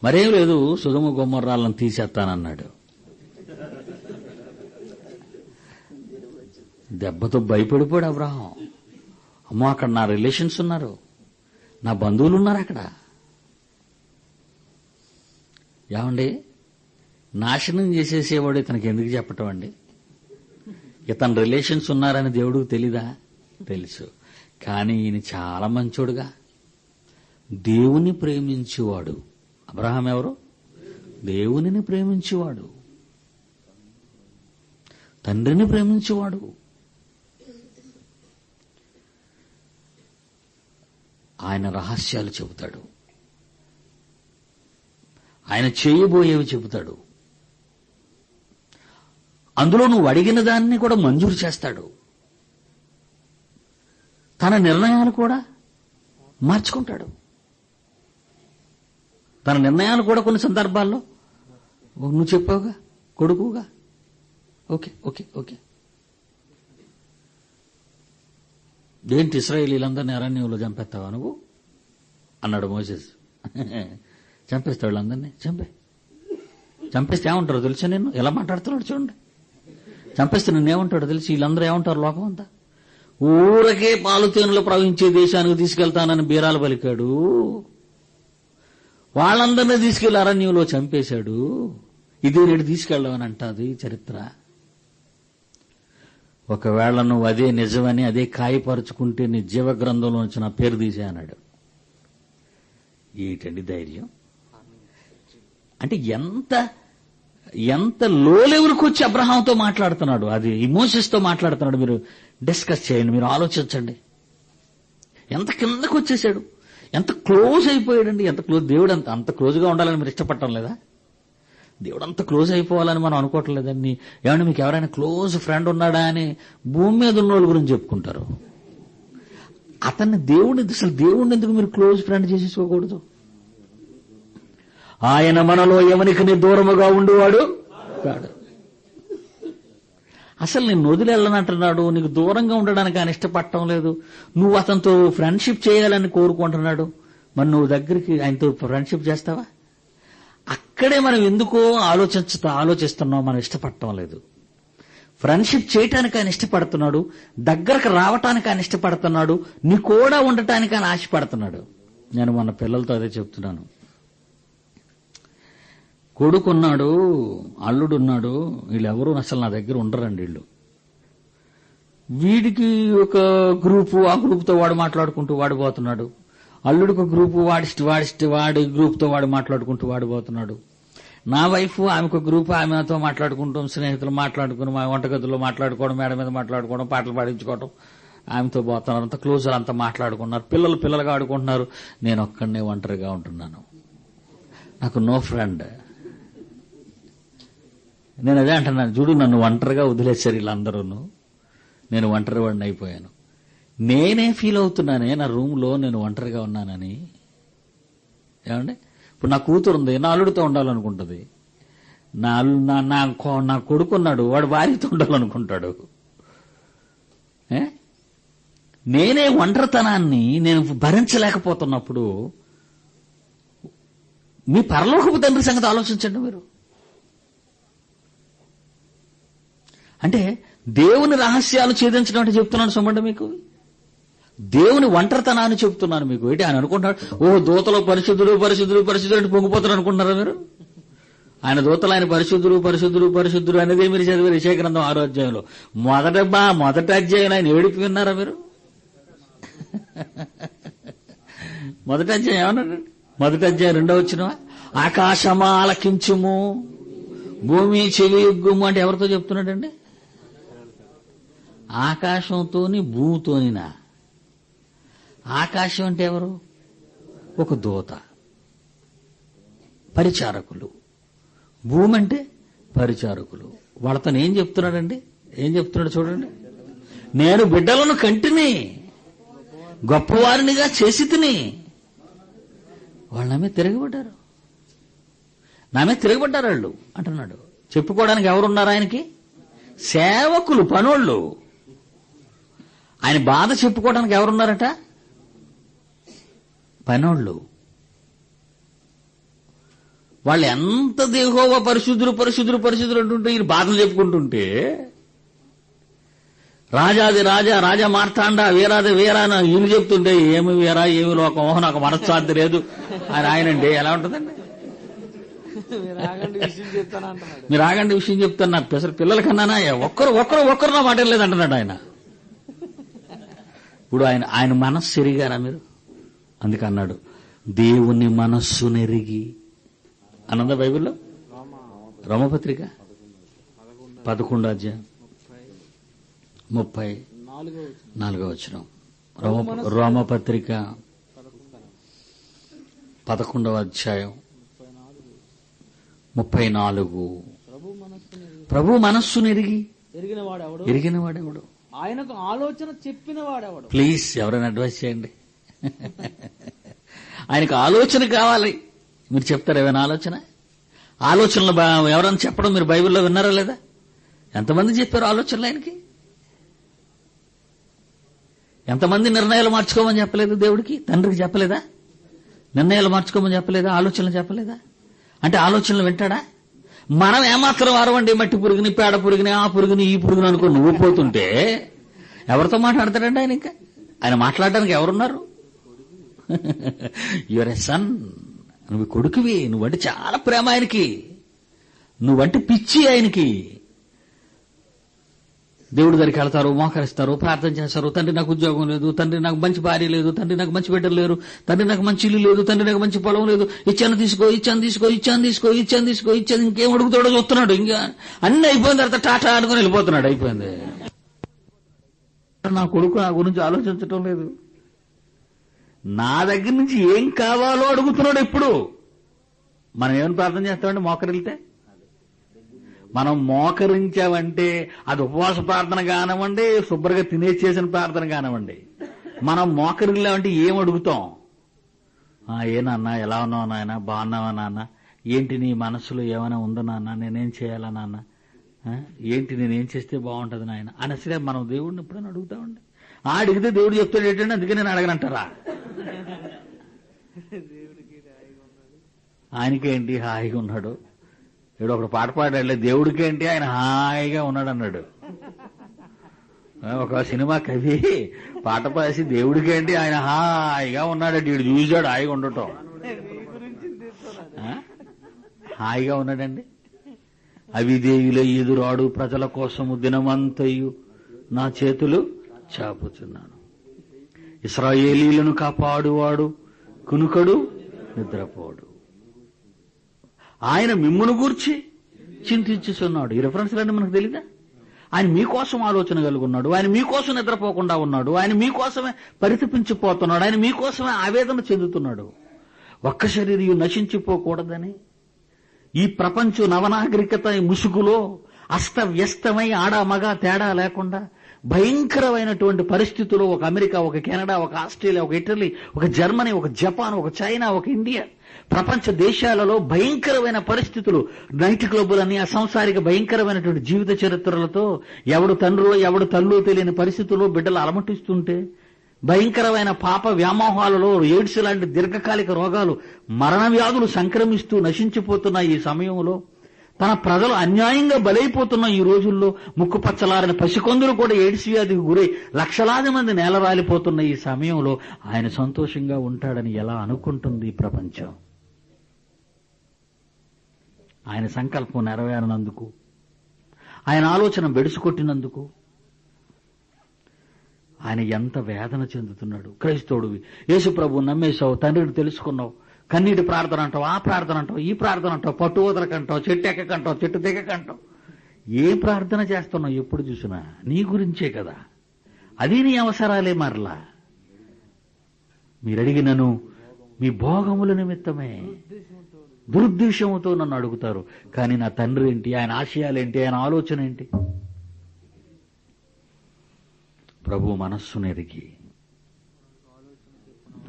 మరేం లేదు, సొదొమ గొమొర్రాలను తీసేస్తానన్నాడు. దెబ్బతో భయపడిపోయాడు అబ్రహాం. అమ్మో, అక్కడ నా రిలేషన్స్ ఉన్నారు, నా బంధువులు ఉన్నారు అక్కడ. ఏమండి, నాశనం చేసేసేవాడు ఇతనికి ఎందుకు చెప్పటం అండి? ఇతని రిలేషన్స్ ఉన్నారని దేవుడికి తెలీదా? తెలుసు. కానీ ఈయన చాలా మంచోడుగా, దేవుని ప్రేమించేవాడు. అబ్రహాం ఎవరు? దేవునిని ప్రేమించేవాడు, తండ్రిని ప్రేమించేవాడు. ఆయన రహస్యాలు చెబుతాడు, ఆయన చేయబోయేవి చెబుతాడు. అందులో నువ్వు అడిగిన దాన్ని కూడా మంజూరు చేస్తాడు. తన నిర్ణయాలు కూడా మార్చుకుంటాడు. తన నిర్ణయాలు కూడా కొన్ని సందర్భాల్లో నువ్వు చెప్పావుగా కొడుకుగా, ఓకే ఓకే ఓకే. ఏంటి ఇశ్రాయేలీలందరినీ అరణ్యంలో చంపేస్తావా నువ్వు అన్నాడు మోసెస్. చంపేస్తా వాళ్ళందరినీ, చంపేస్తే ఏమంటారో తెలుసా? నేను ఎలా మాట్లాడుతున్నాడు చూడండి. చంపేస్తే నిన్నేమంటాడో తెలిసి వీళ్ళందరూ ఏమంటారు? లోకం అంతా ఊరకే పాలు తేనెలు ప్రవహించే దేశానికి తీసుకెళ్తానని బీరాలు పలికాడు, వాళ్ళందరినీ తీసుకెళ్లి అరణ్యంలో చంపేశాడు. ఇదే నేడు తీసుకెళ్ళమని అంటాది చరిత్ర. ఒకవేళ నువ్వు అదే నిజమని అదే కాయపరుచుకుంటే నీ జీవ గ్రంథంలో నుంచి నా పేరు తీసే అన్నాడు. ఏంటండి ధైర్యం? అంటే ఎంత లో లెవెల్కి వచ్చి అబ్రహాంతో మాట్లాడుతున్నాడు, అది మోసెస్తో మాట్లాడుతున్నాడు. మీరు డిస్కస్ చేయండి, మీరు ఆలోచించండి. ఎంత కిందకు వచ్చేసాడు, ఎంత క్లోజ్ అయిపోయాడండి, ఎంత క్లోజ్. దేవుడు అంత క్లోజ్గా ఉండాలని మీరు ఇష్టపడటం లేదా? దేవుడు అంత క్లోజ్ అయిపోవాలని మనం అనుకోవటం లేదండి. ఏమన్నా మీకు ఎవరైనా క్లోజ్ ఫ్రెండ్ ఉన్నాడా అని భూమి మీద ఉన్న వాళ్ళ గురించి చెప్పుకుంటారు. అసలు దేవుడిని ఎందుకు మీరు క్లోజ్ ఫ్రెండ్ చేసేసుకోకూడదు? ఆయన మనలో ఎవరికి దూరముగా ఉండేవాడు కాడు. అసలు నేను వదిలేళ్ళనంటున్నాడు, నీకు దూరంగా ఉండడానికి ఆయన ఇష్టపడటం లేదు. నువ్వు అతనితో ఫ్రెండ్షిప్ చేయాలని కోరుకుంటున్నాడు, మరి నువ్వు దగ్గరికి ఆయనతో ఫ్రెండ్షిప్ చేస్తావా? అక్కడే మనం ఎందుకో ఆలోచిస్తున్నాం, మనం ఇష్టపడటం లేదు. ఫ్రెండ్షిప్ చేయటానికి ఆయన ఇష్టపడుతున్నాడు, దగ్గరకు రావటానికి ఆయన ఇష్టపడుతున్నాడు, నీ కూడా ఉండటానికి ఆయన ఆశపడుతున్నాడు. నేను మన పిల్లలతో అదే చెప్తున్నాను. కొడుకున్నాడు, అల్లుడున్నాడు, వీళ్ళెవరూ అసలు నా దగ్గర ఉండరండి. వీడికి ఒక గ్రూపు, ఆ గ్రూప్తో వాడు మాట్లాడుకుంటూ వాడిపోతున్నాడు. అల్లుడికి ఒక గ్రూపు, వాడి గ్రూప్తో వాడు మాట్లాడుకుంటూ వాడిపోతున్నాడు. నా వైఫ్, ఆమెకు ఒక గ్రూపు, ఆమెతో మాట్లాడుకుంటాం, స్నేహితులు మాట్లాడుకుని మా వంటగదిలో మాట్లాడుకోవడం, మేడ మీద మాట్లాడుకోవడం, పాటలు పాడించుకోవడం, ఆమెతో పోతున్నారు. అంత క్లోజ్, అంతా మాట్లాడుకున్నారు. పిల్లలుగా ఆడుకుంటున్నారు. నేను ఒక్కడనే ఒంటరిగా ఉంటున్నాను, నాకు నో ఫ్రెండ్. నేను అదే అంటున్నాను, చూడు నన్ను ఒంటరిగా వదిలేశారు వీళ్ళందరూ, నేను ఒంటరి వాడిని అయిపోయాను. నేనే ఫీల్ అవుతున్నానే నా రూమ్లో నేను ఒంటరిగా ఉన్నానని. ఏమండి, ఇప్పుడు నా కూతురు ఉంది, నా అల్లుడితో ఉండాలనుకుంటుంది. నా కొడుకున్నాడు, వాడు భార్యతో ఉండాలనుకుంటాడు. నేనే ఒంటరితనాన్ని నేను భరించలేకపోతున్నప్పుడు మీ పరలోకపు తండ్రి సంగతి ఆలోచించండి మీరు. అంటే దేవుని రహస్యాలు ఛేదించడం అంటే చెప్తున్నాను చూడండి మీకు. దేవుని ఒంటరితనాన్ని చెప్తున్నాను మీకు. ఏంటి ఆయన అనుకుంటున్నాడు, దూతలో పరిశుద్ధుడు అంటే పొంగిపోతారు అనుకుంటున్నారా మీరు? ఆయన దూతలు ఆయన పరిశుద్ధుడు అనేది మీరు చదివారు యెషయా గ్రంథం 6వ అధ్యాయంలో. మొదటి అధ్యాయం ఆయన ఏడుపు విన్నారా మీరు? మొదటి అధ్యాయం ఏమన్నాడు? మొదటి అధ్యాయం 2వ వచనం, ఆకాశమా ఆలకించుము, భూమి చెవి ఎగ్గుము అంటే ఎవరితో చెప్తున్నాడండి? ఆకాశంతోని భూమితోనినా? ఆకాశం అంటే ఎవరు? ఒక దూత, పరిచారకులు. భూమి అంటే పరిచారకులు. వాళ్ళతో ఏం చెప్తున్నాడండి? ఏం చెప్తున్నాడు చూడండి. నేను బిడ్డలను కంటిని, గొప్పవారినిగా చేసి తిని. వాళ్ళు నామే తిరగబడ్డారు వాళ్ళు అంటున్నాడు. చెప్పుకోవడానికి ఎవరున్నారు ఆయనకి? సేవకులు, పనోళ్ళు. ఆయన బాధ చెప్పుకోవడానికి ఎవరున్నారట? పనోళ్ళు. వాళ్ళు ఎంత యెహోవా పరిశుద్ధులు పరిశుద్ధులు పరిశుద్ధులు అంటుంటే ఈయన బాధలు చెప్పుకుంటుంటే, రాజాది రాజా రాజా మార్తాండ వీరాది వీరా అని ఈయన చెప్తుంటే ఏమి వీరా ఏమి లోకం నాకు మనశ్శాంతి లేదు అని ఆయనండి. ఎలా ఉంటుందండి? మీరు ఆగండి విషయం చెప్తాను. నాకు అసలు పిల్లల కన్నానా ఒక్కరు నా మాట లేదంటున్నాడు ఆయన. ఇప్పుడు ఆయన మనస్సు ఎరిగారా మీరు? అందుకన్నాడు దేవుని మనస్సు నెరిగి అన్నదా బైబిల్లో. రోమపత్రిక 11 అధ్యాయం 34 రోమపత్రిక 11 అధ్యాయం 34. ప్రభు మనస్సును ఎరిగిన వాడెవడు? ఆయనకు ఆలోచన చెప్పిన వాడెవడు? ప్లీజ్ ఎవరైనా అడ్వైస్ చేయండి. ఆయనకు ఆలోచన కావాలి. మీరు చెప్తారు ఏమైనా ఆలోచనలు ఎవరైనా చెప్పడం మీరు బైబిల్లో విన్నారా లేదా? ఎంతమంది చెప్పారు ఆలోచనలు ఆయనకి? ఎంతమంది నిర్ణయాలు మార్చుకోమని చెప్పలేదు దేవుడికి? తండ్రికి చెప్పలేదా? నిర్ణయాలు మార్చుకోమని చెప్పలేదా? ఆలోచనలు చెప్పలేదా? అంటే ఆలోచనలు వింటాడా? మనం ఏమాత్రం వారవండి, మట్టి పురుగుని పేడ పురుగుని ఆ పురుగుని ఈ పురుగుని అనుకో నువ్వు పోతుంటే ఎవరితో మాట్లాడతాడండి ఆయన? ఇంకా ఆయన మాట్లాడడానికి ఎవరున్నారు? యువర్ ఎ సన్, నువ్వు కొడుకువి, నువ్వంటే చాలా ప్రేమ ఆయనకి, నువ్వంటే పిచ్చి ఆయనకి. దేవుడి దగ్గరికి వెళ్తారు, మోకరిస్తారు, ప్రార్థన చేస్తారు. తండ్రి నాకు ఉద్యోగం లేదు, తండ్రి నాకు మంచి భార్య లేదు, తండ్రి నాకు మంచి బిడ్డలు లేరు, తండ్రి నాకు మంచి ఇల్లు లేదు, తండ్రి నాకు మంచి పొలం లేదు, ఇచ్చాను తీసుకో ఇంకేం అడుగుతాడో చూస్తున్నాడు. ఇంకా అన్ని అయిపోయిన తర్వాత టాటా అనుకుని వెళ్ళిపోతున్నాడు. అయిపోయింది. నా కొడుకు నా గురించి ఆలోచించటం లేదు, నా దగ్గర నుంచి ఏం కావాలో అడుగుతున్నాడు. ఎప్పుడు మనం ఏమైనా ప్రార్థన చేస్తామండి? మోకరిల్తే మనం మోకరించామంటే అది ఉపవాస ప్రార్థన కానివ్వండి, శుభ్రంగా తినేసేసిన ప్రార్థన కానివ్వండి, మనం మోకరిల్లామంటే ఏం అడుగుతాం? ఏ నాన్న ఎలా ఉన్నావు నాయన, బాగున్నావా నాన్న, ఏంటి నీ మనసులో ఏమైనా ఉందా నాన్న, నేనేం చేయాలా నాన్న, ఏంటి నేనేం చేస్తే బాగుంటది నాయన అనసరే మనం దేవుడిని ఎప్పుడైనా అడుగుతామండి. అడిగితే దేవుడు చెప్తాడు ఏంటంటే అందుకే నేను అడగనంటారా? ఆయనకేంటి హాయిగా ఉన్నాడు. ఇప్పుడు ఒకడు పాట పాడాడు, దేవుడికేంటి ఆయన హాయిగా ఉన్నాడు అన్నాడు. ఒక సినిమా కవి పాట పాసి దేవుడికేంటి ఆయన హాయిగా ఉన్నాడు, వీడు చూశాడు హాయిగా ఉండటం. హాయిగా ఉన్నాడండి. అవిధేయుల ఎదురాడు ప్రజల కోసము దినమంతయు నా చేతులు చాపుతున్నాను. ఇశ్రాయేలీలను కాపాడువాడు కునుకడు నిద్రపోడు. ఆయన మిమ్మును గూర్చి చింతించుచున్నాడు. ఈ రెఫరెన్స్లన్నీ మనకు తెలీదా? ఆయన మీకోసం ఆలోచన కలిగి ఉన్నాడు, ఆయన మీకోసం నిద్రపోకుండా ఉన్నాడు, ఆయన మీకోసమే పరితపించిపోతున్నాడు, ఆయన మీకోసమే ఆవేదన చెందుతున్నాడు. ఒక్క శరీరం నశించిపోకూడదని ఈ ప్రపంచ నవనాగరికత ముసుగులో అస్తవ్యస్తమై ఆడ మగ తేడా లేకుండా భయంకరమైనటువంటి పరిస్థితుల్లో ఒక అమెరికా, ఒక కెనడా, ఒక ఆస్ట్రేలియా, ఒక ఇటలీ, ఒక జర్మనీ, ఒక జపాన్, ఒక చైనా, ఒక ఇండియా, ప్రపంచ దేశాలలో భయంకరమైన పరిస్థితులు, నైట్ క్లబ్బులని, అసంసారిక భయంకరమైనటువంటి జీవిత చరిత్రలతో ఎవడు తండ్రో ఎవడు తల్లు తెలియని పరిస్థితుల్లో బిడ్డలు అలమటిస్తుంటే, భయంకరమైన పాప వ్యామోహాలలో ఎయిడ్స్ లాంటి దీర్ఘకాలిక రోగాలు, మరణ వ్యాధులు సంక్రమిస్తూ నశించిపోతున్న ఈ సమయంలో, తన ప్రజలు అన్యాయంగా బలైపోతున్న ఈ రోజుల్లో, ముక్కుపచ్చలారని పసికొందులు కూడా ఎయిడ్స్ వ్యాధికి గురై లక్షలాది మంది నేలరాలిపోతున్న ఈ సమయంలో ఆయన సంతోషంగా ఉంటాడని ఎలా అనుకుంటుంది ఈ ప్రపంచం? ఆయన సంకల్పం నెరవేరనందుకు, ఆయన ఆలోచన బెడుసుకొట్టినందుకు ఆయన ఎంత వేదన చెందుతున్నాడు. క్రైస్తవుడివి, యేసు ప్రభు నమ్మేశావు, తండ్రిని తెలుసుకున్నావు, కన్నీటి ప్రార్థన అంటావు, ఆ ప్రార్థన అంటావు, ఈ ప్రార్థన అంటావు, పట్టు వదలకంటావు, చెట్టు ఎక్కకంటావు, చెట్టు దిగకంటావు. ఏ ప్రార్థన చేస్తున్నావు? ఎప్పుడు చూసినా నీ గురించే కదా. అది నీ అవసరాలే. మరలా మీరడిగినను మీ భోగముల నిమిత్తమే దురుద్దేశంతో నన్ను అడుగుతారు. కానీ నా తండ్రి ఏంటి, ఆయన ఆశయాలేంటి, ఆయన ఆలోచన ఏంటి? ప్రభు మనస్సును ఎరిగి,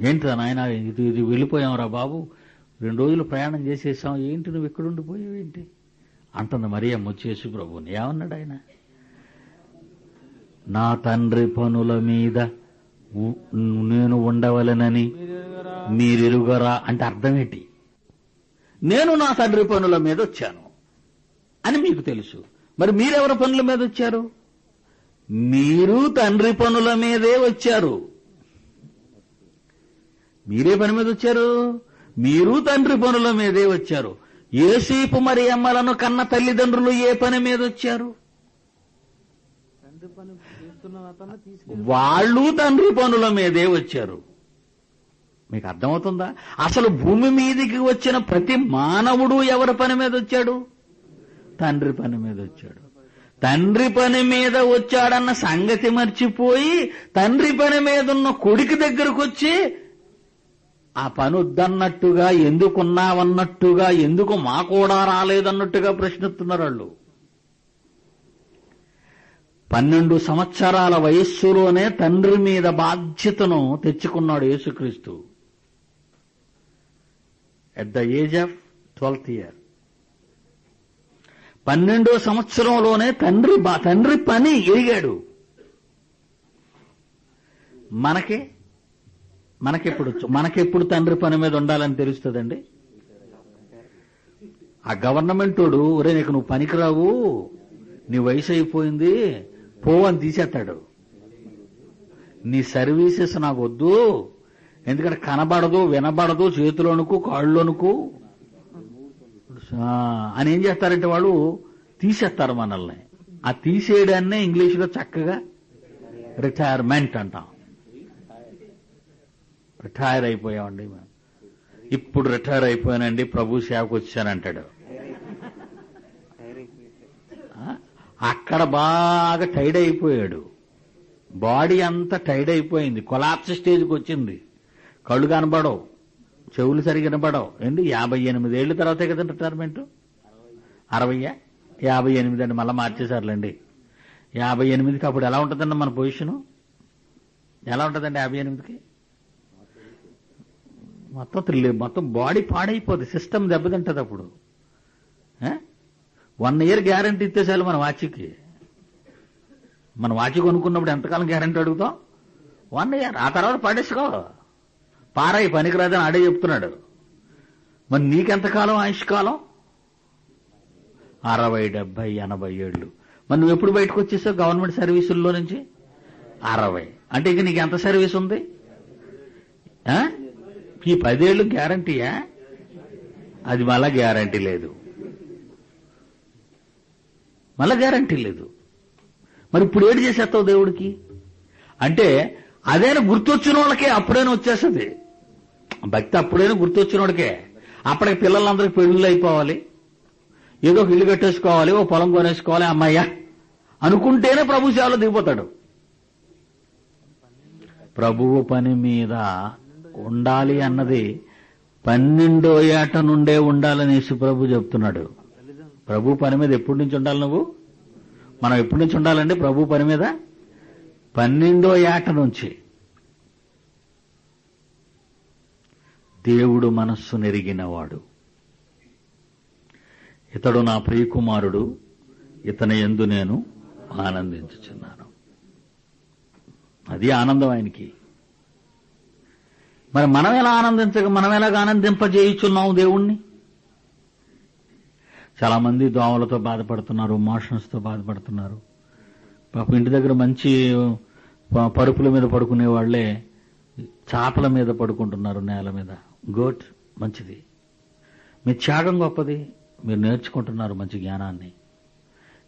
ఏంటి నాయన ఇది వెళ్ళిపోయావురా బాబు, 2 రోజులు ప్రయాణం చేసేసాం, ఏంటి నువ్వు ఎక్కడుండిపోయావు ఏంటి అంటుంది మరియమ్మ వచ్చేసి ప్రభుని. ఏమన్నాడు ఆయన? నా తండ్రి పనుల మీద నేను ఉండవలనని మీరెరుగరా అంటే అర్థం ఏంటి? నేను నా తండ్రి పనుల మీద వచ్చాను అని మీకు తెలుసు. మరి మీరెవరి పనుల మీద వచ్చారు? మీరు తండ్రి పనుల మీదే వచ్చారు. మీరే పని మీద వచ్చారు? మీరు తండ్రి పనుల మీదే వచ్చారు. యోసేపు మరియమ్మలను కన్న తల్లిదండ్రులు ఏ పని మీద వచ్చారు? తండ్రి పని చేస్తున్న అతన్ని తీసుకెళ్ళి వాళ్ళు తండ్రి పనుల మీదే వచ్చారు. మీకు అర్థమవుతుందా? అసలు భూమి మీదికి వచ్చిన ప్రతి మానవుడు ఎవరి పని మీద వచ్చాడు? తండ్రి పని మీద వచ్చాడు. తండ్రి పని మీద వచ్చాడన్న సంగతి మర్చిపోయి తండ్రి పని మీద ఉన్న కొడుకు దగ్గరకు వచ్చి ఆ పని వద్దన్నట్టుగా, ఎందుకున్నావన్నట్టుగా, ఎందుకు మా కూడా రాలేదన్నట్టుగా ప్రశ్నిస్తున్నారు వాళ్ళు. 12 సంవత్సరాల వయస్సులోనే తండ్రి మీద బాధ్యతను తెచ్చుకున్నాడు యేసుక్రీస్తు. At the age of 12th year. 12వ సంవత్సరంలోనే తండ్రి పని ఎరిగాడు. మనకెప్పుడు తండ్రి పని మీద ఉండాలని తెలుస్తుందండి? ఆ గవర్నమెంటోడు, ఒరే నీకు నువ్వు పనికిరావు, నీ వయసు అయిపోయింది, పో అని తీసేస్తాడు. నీ సర్వీసెస్ నాకు వద్దు, ఎందుకంటే కనబడదు, వినబడదు, చేతిలోనుకు కాళ్ళలోనుకు అని ఏం చేస్తారంటే వాళ్ళు తీసేస్తారు మనల్ని. ఆ తీసేయడాన్నే ఇంగ్లీష్లో చక్కగా రిటైర్మెంట్ అంటాం. రిటైర్ అయిపోయామండి, ఇప్పుడు రిటైర్ అయిపోయానండి, ప్రభు సేవకు వచ్చానంటాడు. అక్కడ బాగా టైడ్ అయిపోయాడు, బాడీ అంతా టైడ్ అయిపోయింది, కొలాప్స్ స్టేజ్కి వచ్చింది. కళ్ళు కనబడవు, చెవులు సరిగ్గా వినబడవు. ఏంటి 58 ఏళ్ళ తర్వాతే కదా రిటైర్మెంట్? 60 58 అండి, మళ్ళీ మార్చేశారులేండి. 58కి అప్పుడు ఎలా ఉంటుందండి మన పొజిషను? ఎలా ఉంటుందండి 58కి? మొత్తం బాడీ పాడైపోతుంది, సిస్టమ్ దెబ్బతింటది. అప్పుడు 1 year గ్యారంటీ ఇస్తే చాలు మన వాచ్కి. మన వాచ్ కొనుక్కున్నప్పుడు ఎంతకాలం గ్యారంటీ అడుగుతాం? 1 year. ఆ తర్వాత పడేసుకో, పారాయి, పనికిరాదని ఆడే చెప్తున్నాడు. మరి నీకెంతకాలం ఆయుష్కాలం? 60, 70, 80 ఏళ్ళు. మరి నువ్వు ఎప్పుడు బయటకు వచ్చేసావు గవర్నమెంట్ సర్వీసుల్లో నుంచి? 60. అంటే ఇక నీకు ఎంత సర్వీస్ ఉంది? ఈ 10 ఏళ్ళు గ్యారంటీయా? అది మళ్ళా గ్యారంటీ లేదు, మళ్ళా గ్యారంటీ లేదు. మరి ఇప్పుడు ఏడు చేసేస్తావు దేవుడికి? అంటే అదేనా గుర్తొచ్చిన వాళ్ళకే అప్పుడైనా వచ్చేస్తుంది భక్తి, అప్పుడైనా గుర్తొచ్చిన వాడికే. అప్పటికి పిల్లలందరికీ పెళ్లిళ్ళు అయిపోవాలి, ఏదో ఒక ఇల్లు కట్టేసుకోవాలి, ఓ పొలం కొనేసుకోవాలి, అమ్మాయ్యా అనుకుంటేనే ప్రభు సేవలో దిగిపోతాడు. ప్రభువు పని మీద ఉండాలి అన్నది 12వ ఏట నుండే ఉండాలని యేసుప్రభు చెప్తున్నాడు. ప్రభు పని మీద ఎప్పటి నుంచి ఉండాలి నువ్వు? మనం ఎప్పటి నుంచి ఉండాలండి ప్రభు పని మీద? 12వ ఏట నుంచి. దేవుడు మనస్సు నెరిగినవాడు, ఇతడు నా ప్రియకుమారుడు, ఇతని యందు నేను ఆనందించుచున్నాను. అది ఆనందం ఆయనకి. మరి మనం ఎలాగ ఆనందింపజేయుచున్నాం దేవుణ్ణి? చాలా మంది దోమలతో బాధపడుతున్నారు, మోషన్స్తో బాధపడుతున్నారు. పాపం ఇంటి దగ్గర మంచి పరుపుల మీద పడుకునే వాళ్లే చాపల మీద పడుకుంటున్నారు, నేల మీద. గుడ్, మంచిది. మీ త్యాగం గొప్పది, మీరు నేర్చుకుంటున్నారు మంచి జ్ఞానాన్ని.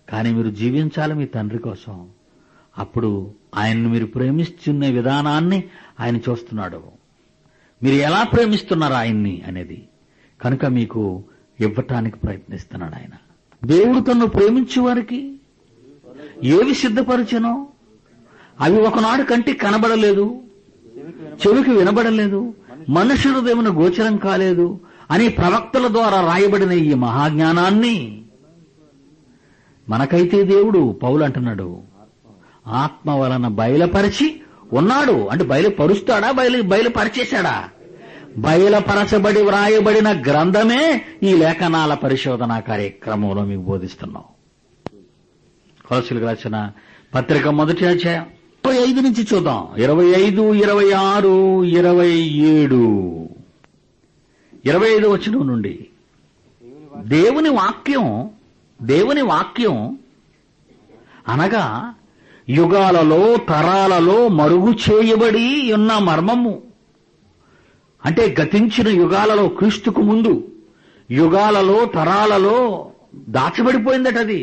కానీ మీరు జీవించాలి మీ తండ్రి కోసం. అప్పుడు ఆయన్ని మీరు ప్రేమిస్తున్న విధానాన్ని ఆయన చూస్తున్నాడు. మీరు ఎలా ప్రేమిస్తున్నారు ఆయన్ని అనేది కనుక మీకు ఇవ్వటానికి ప్రయత్నిస్తున్నాడు ఆయన. దేవుడు తన్ను ప్రేమించే వారికి ఏవి సిద్ధపరిచెనో అవి ఒకనాడు కంటికి కనబడలేదు, చెవికి వినబడలేదు, మనుష్య హృదయమున గోచరం కాలేదు అని ప్రవక్తల ద్వారా రాయబడిన ఈ మహాజ్ఞానాన్ని మనకైతే దేవుడు, పౌలు అంటున్నాడు, ఆత్మ వలన బయలుపరిచి ఉన్నాడు. అంటే బయలుపరుస్తాడా, బయలుపరిచేశాడా? బయలుపరచబడి వ్రాయబడిన గ్రంథమే ఈ లేఖనాల పరిశోధన కార్యక్రమంలో మీకు బోధిస్తున్నాం. కొలస్సీయులకు రాసిన పత్రిక 1వ అధ్యాయం 25 నుంచి చూద్దాం. 25, 26, 27. 25 వచనం నుండి దేవుని వాక్యం అనగా యుగాలలో తరాలలో మరుగు చేయబడి ఉన్న మర్మము. అంటే గతించిన యుగాలలో, క్రీస్తుకు ముందు యుగాలలో తరాలలో దాచబడిపోయిందట. అది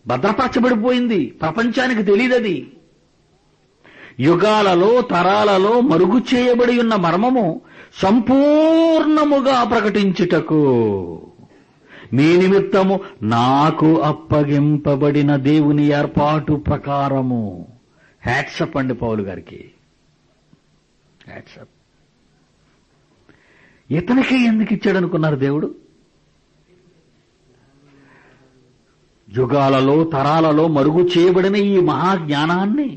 భద్రపరచబడిపోయింది, ప్రపంచానికి తెలియదది. యుగాలలో తరాలలో మరుగు చేయబడి ఉన్న మర్మము సంపూర్ణముగా ప్రకటించుటకు మీ నిమిత్తము నాకు అప్పగింపబడిన దేవుని ఏర్పాటు ప్రకారము. హ్యాట్సప్ అండి పౌలు గారికి, హ్యాట్సప్. ఇతనికే ఎందుకు ఇచ్చాడు అనుకున్నారు దేవుడు? యుగాలలో తరాలలో మరుగు చేయబడిన ఈ మహాజ్ఞానాన్ని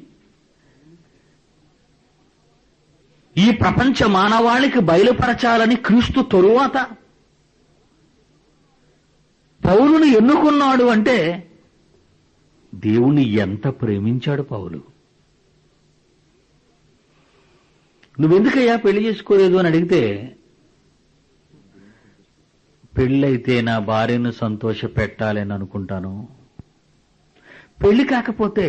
ఈ ప్రపంచ మానవాళికి బయలుపరచాలని క్రీస్తు తరువాత పౌలుని ఎన్నుకున్నాడు. అంటే దేవుణ్ణి ఎంత ప్రేమించాడు పౌలు. నువ్వెందుకయ్యా పెళ్లి చేసుకోలేదు అని అడిగితే, పెళ్ళైతే నా భార్యను సంతోష పెట్టాలని అనుకుంటాను, పెళ్లి కాకపోతే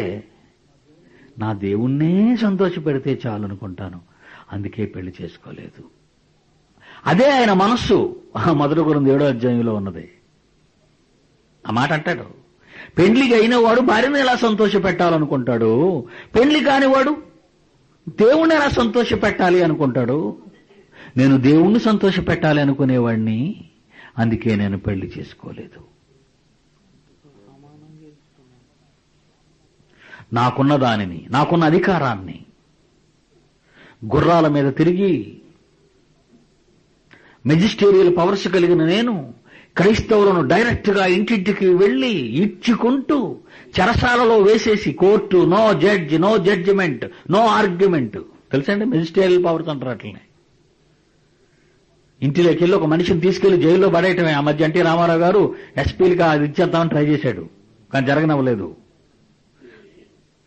నా దేవుణ్ణే సంతోష పెడితే చాలు అనుకుంటాను, అందుకే పెళ్లి చేసుకోలేదు. అదే ఆయన మనస్సు. మొదటి కొరింథీ 7వ అధ్యాయంలో ఉన్నది. ఆ మాట అంటాడు. పెండ్లికి అయిన వాడు భార్యను ఎలా సంతోష పెట్టాలనుకుంటాడు, పెండ్లి కానివాడు దేవుణ్ణి ఎలా సంతోష పెట్టాలి అనుకుంటాడు. నేను దేవుణ్ణి సంతోష పెట్టాలి అనుకునేవాడిని, అందుకే నేను పెళ్లి చేసుకోలేదు. నాకున్న దానిని, నాకున్న అధికారాన్ని గుర్రాల మీద తిరిగి మెజిస్టేరియల్ పవర్స్ కలిగిన నేను క్రైస్తవులను డైరెక్ట్ గా ఇంటింటికి వెళ్లి ఇచ్చుకుంటూ చెరసాలలో వేసేసి, court, no judge, no judgement, no argument. తెలుసండి మెజిస్టేరియల్ పవర్స్ అంటారు అట్లనే. ఇంటిలోకి వెళ్ళి ఒక మనిషిని తీసుకెళ్లి జైల్లో పడేయటమే. ఆ మధ్య ఎన్టీ రామారావు గారు ఎస్పీలకి అది ఇచ్చేద్దామని ట్రై చేశాడు, కానీ జరగనవ్వలేదు.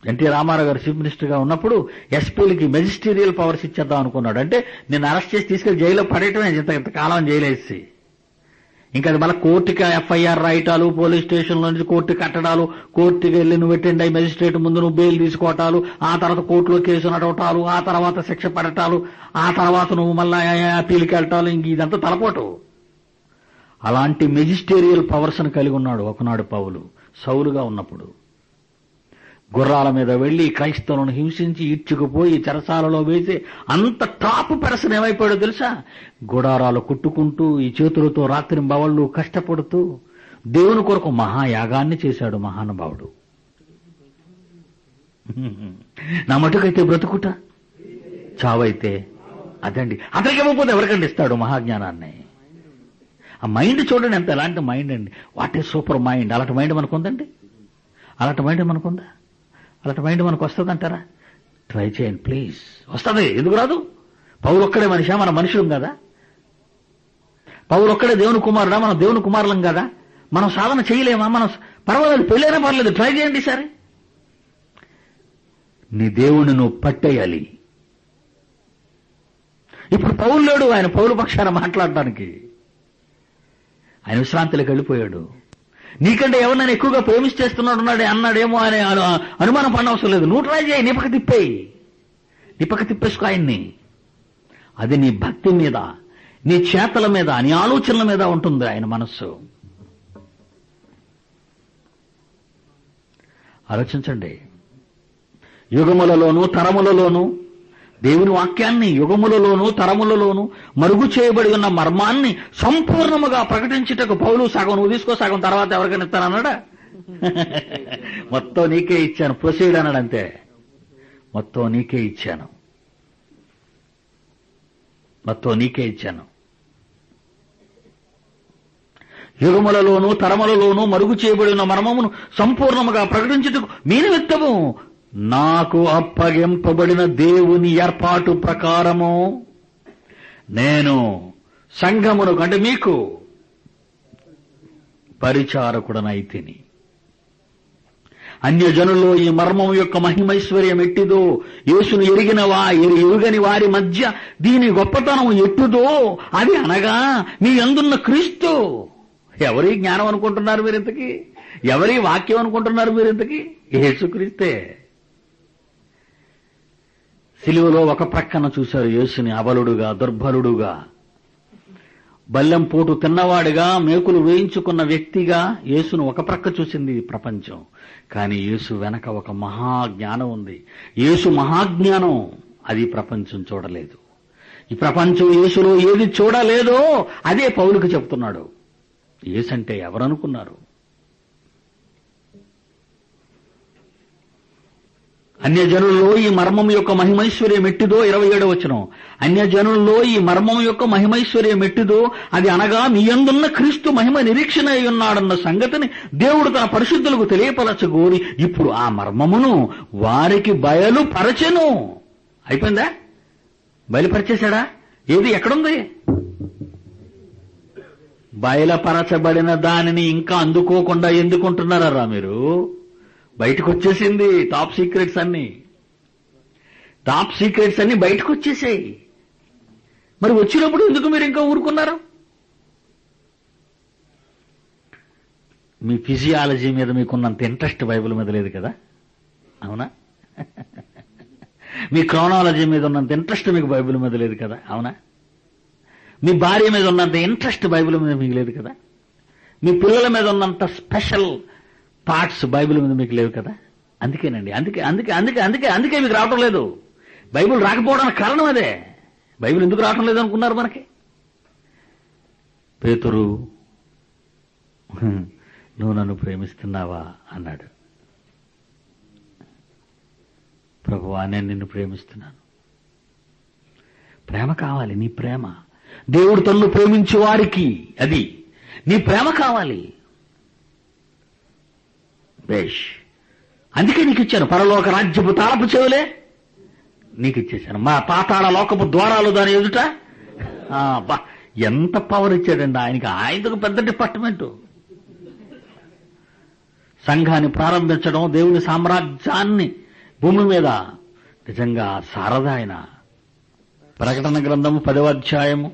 ఎన్టీ రామారావు గారు చీఫ్ మినిస్టర్ గా ఉన్నప్పుడు ఎస్పీలకి మెజిస్టీరియల్ పవర్స్ ఇచ్చేద్దాం అనుకున్నాడు. అంటే నేను అరెస్ట్ చేసి తీసుకెళ్లి జైల్లో పడేయటమే, ఇంతకాలం జైలేసి. ఇంకా అది మళ్ళీ కోర్టుకి ఎఫ్ఐఆర్ రాయటాలు, పోలీస్ స్టేషన్లో నుంచి కోర్టు కట్టడాలు, కోర్టుకి వెళ్ళి నువ్వు అటెండ్ అయ్యి మెజిస్ట్రేట్ ముందు నువ్వు బెయిల్ తీసుకోవటాలు, ఆ తర్వాత కోర్టులో కేసు నడవటాలు, ఆ తర్వాత శిక్ష పడటాలు, ఆ తర్వాత నువ్వు మళ్ళా అప్పీల్కి వెళ్ళటాలు. ఇంక ఇదంతా తలపోటు. అలాంటి మెజిస్టేరియల్ పవర్స్ ని కలిగి ఉన్నాడు ఒకనాడు పౌలు సౌలుగా ఉన్నప్పుడు. గుర్రాల మీద వెళ్లి క్రైస్తవులను హింసించి ఇచ్చుకుపోయి చెరసాలలో వేసి అంత టాప్ పర్సన్ ఏమైపోయాడో తెలుసా? గుడారాలు కుట్టుకుంటూ ఈ చేతులతో రాత్రి బవళ్ళు కష్టపడుతూ దేవుని కొరకు మహాయాగాన్ని చేశాడు మహానుభావుడు. నా మటుకైతే బ్రతుకుట, చావైతే అదండి. అతనికి ఇవ్వకపోతే ఎవరికండి ఇస్తాడు మహాజ్ఞానాన్ని? ఆ మైండ్ చూడండి ఎంత, ఎలాంటి మైండ్ అండి. What a super mind. అలాంటి మైండ్ మనకుందండి? అలాంటి మైండ్ మనకుందా? అలాంటి మైండ్ మనకు వస్తుందంటారా? ట్రై చేయండి ప్లీజ్. వస్తుంది, ఎందుకు రాదు? పౌలు ఒక్కడే మనిషా? మన మనుషులం కదా. పౌలు ఒక్కడే దేవుని కుమారుడా? మనం దేవుని కుమారులం కదా. మనం సాధన చేయలేమా? మనం పర్వాలేదు, పెళ్ళైనా పర్లేదు, ట్రై చేయండి సరే. నీ దేవుని నువ్వు పట్టేయాలి. ఇప్పుడు పౌలు లేడు, ఆయన పౌలు పక్షాన మాట్లాడటానికి. ఆయన విశ్రాంతిలోకి వెళ్ళిపోయాడు. నీకంటే ఎవరినైనా ఎక్కువగా ప్రేమిస్తేస్తున్నాడు అన్నాడేమో అని అనుమానం పడనవసరం లేదు. నువ్వు ట్రై చేయి, నీ పక్క తిప్పేసుకో ఆయన్ని. అది నీ భక్తి మీద, నీ చేతల మీద, నీ ఆలోచనల మీద ఉంటుంది ఆయన మనస్సు. ఆలోచించండి. యుగములలోనూ తరములలోనూ దేవుని వాక్యాన్ని యుగములలోనూ తరములలోనూ మరుగు చేయబడి ఉన్న మర్మాన్ని సంపూర్ణముగా ప్రకటించుటకు పౌలు సగం నువ్వు తీసుకో, సగం తర్వాత ఎవరికైనా ఇస్తానన్నాడా? మొత్తం నీకే ఇచ్చాను, ప్రొసీడ్ అన్నాడు అంతే. మొత్తం నీకే ఇచ్చాను, మొత్తం నీకే ఇచ్చాను. యుగములలోనూ తరములలోనూ మరుగు చేయబడి ఉన్న మర్మమును సంపూర్ణముగా ప్రకటించుటకు మీ నిమిత్తము నాకు అప్పగింపబడిన దేవుని ఏర్పాటు ప్రకారము నేను సంఘమునకు, అంటే మీకు పరిచారకుడనైతిని. అన్యజనుల్లో ఈ మర్మం యొక్క మహిమైశ్వర్యం ఎట్టిదో, యేసును ఎరుగని వారి మధ్య దీని గొప్పతనం ఎట్టుదో, అది అనగా మీ యందున్న క్రీస్తు. ఎవరి జ్ఞానం అనుకుంటున్నారు మీరింతకి? ఎవరి వాక్యం అనుకుంటున్నారు మీరింతకి? యేసుక్రీస్తే. సిలువలో ఒక ప్రక్కన చూశారు యేసుని అబలుడుగా, దుర్బలుడుగా, బల్లెం పోటు తిన్నవాడిగా, మేకులు వేయించుకున్న వ్యక్తిగా యేసును ఒక ప్రక్క చూసింది ప్రపంచం. కానీ యేసు వెనక ఒక మహాజ్ఞానం ఉంది. యేసు మహాజ్ఞానం అది ప్రపంచం చూడలేదు. ఈ ప్రపంచం యేసులో ఏది చూడలేదో అదే పౌలుకు చెప్తున్నాడు. యేసంటే ఎవరనుకున్నారు? అన్యజనుల్లో ఈ మర్మం యొక్క మహిమైశ్వర్యం ఎట్టిదో, 27వ వచనం. అన్యజనుల్లో ఈ మర్మం యొక్క మహిమైశ్వర్యం ఎట్టిదో, అది అనగా మీ యందున్న క్రీస్తు మహిమ నిరీక్షణ అయి ఉన్నాడన్న సంగతిని దేవుడు తన పరిశుద్ధులకు తెలియపరచగోరి ఇప్పుడు ఆ మర్మమును వారికి బయలుపరచెను. అయిపోయిందా? బయలుపరిచేశాడా? ఏది ఎక్కడుంది? బయలుపరచబడిన దానిని ఇంకా అందుకోకుండా ఎందుకుంటున్నారా మీరు? బయటకు వచ్చేసింది టాప్ సీక్రెట్స్ అన్ని బయటకు వచ్చేసాయి. మరి వచ్చినప్పుడు ఎందుకు మీరు ఇంకా ఊరుకున్నారు? మీ ఫిజియాలజీ మీద మీకున్నంత ఇంట్రెస్ట్ బైబిల్ మీద లేదు కదా, అవునా? మీ క్రోనాలజీ మీద ఉన్నంత ఇంట్రెస్ట్ మీకు బైబిల్ మీద లేదు కదా, అవునా? మీ భార్య మీద ఉన్నంత ఇంట్రెస్ట్ బైబిల్ మీద మీకు లేదు కదా, మీ పిల్లల మీద ఉన్నంత స్పెషల్ థాట్స్ బైబిల్ మీద మీకు లేవు కదా. అందుకేనండి, అందుకే మీకు రావటం లేదు. బైబిల్ రాకపోవడానికి కారణం అదే. బైబిల్ ఎందుకు రావటం లేదు అనుకున్నారు? మనకి పేతురు, నువ్వు నన్ను ప్రేమిస్తున్నావా అన్నాడు. ప్రభువా, నేను నిన్ను ప్రేమిస్తున్నాను. ప్రేమ కావాలి, నీ ప్రేమ. దేవుడు తన్ను ప్రేమించే వారికి అది నీ ప్రేమ కావాలి. బేష్, అందుకే నీకు ఇచ్చాను. పరలోక రాజ్యపు తాళపు చెవులే నీకు ఇచ్చేశాను. మా పాతాళ లోకపు ద్వారాలు దాని ఎదుట. ఎంత పవర్ ఇచ్చాడండి ఆయనకి. ఆయనకు పెద్ద డిపార్ట్మెంటు. సంఘాన్ని ప్రారంభించడం, దేవుని సామ్రాజ్యాన్ని భూమి మీద నిజంగా సారథి ఆయన. ప్రకటన గ్రంథము 10వ అధ్యాయము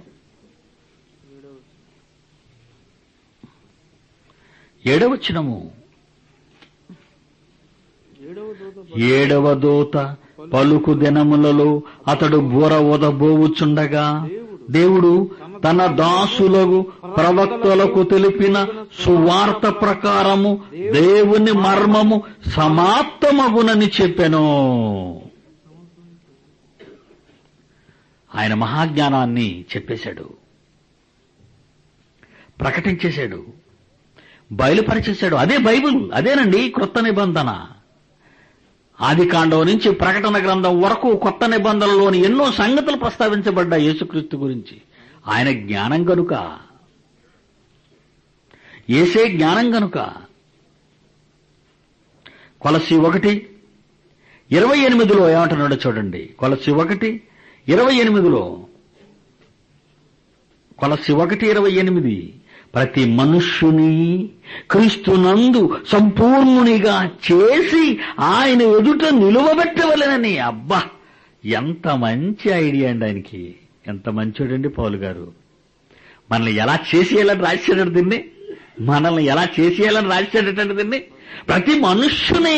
7వ వచనము. 7వ దూత పలుకు దినములలో అతడు బూర ఊదబోవుచుండగా దేవుడు తన దాసులకు ప్రవక్తలకు తెలిపిన సువార్త ప్రకారము దేవుని మర్మము సమాప్తమగునని చెప్పెను. ఆయన మహాజ్ఞానాన్ని చెప్పేశాడు, ప్రకటించేశాడు, బయలుపరిచేశాడు. అదే బైబిల్, అదేనండి క్రొత్త నిబంధన. ఆదికాండం నుంచి ప్రకటన గ్రంథం వరకు కొత్త నిబంధనలోని ఎన్నో సంగతులు ప్రస్తావించబడ్డాయి యేసుక్రీస్తు గురించి. ఆయన జ్ఞానం గనుక, యేసే జ్ఞానం గనుక. కొలస్సీ 1:28 ఏమంటున్నాడో చూడండి. కొలస్సీ 1:28, కొలస్సీ 1:28, ప్రతి మనుష్యుని క్రీస్తునందు సంపూర్ణునిగా చేసి ఆయన ఎదుట నిలువబెట్టవలెనని. అబ్బా, ఎంత మంచి ఐడియా అండి ఆయనకి. ఎంత మంచోడండి పౌలు గారు. మనల్ని ఎలా చేసేయాలని రాశాడు దీన్ని. దీన్ని ప్రతి మనుష్యుని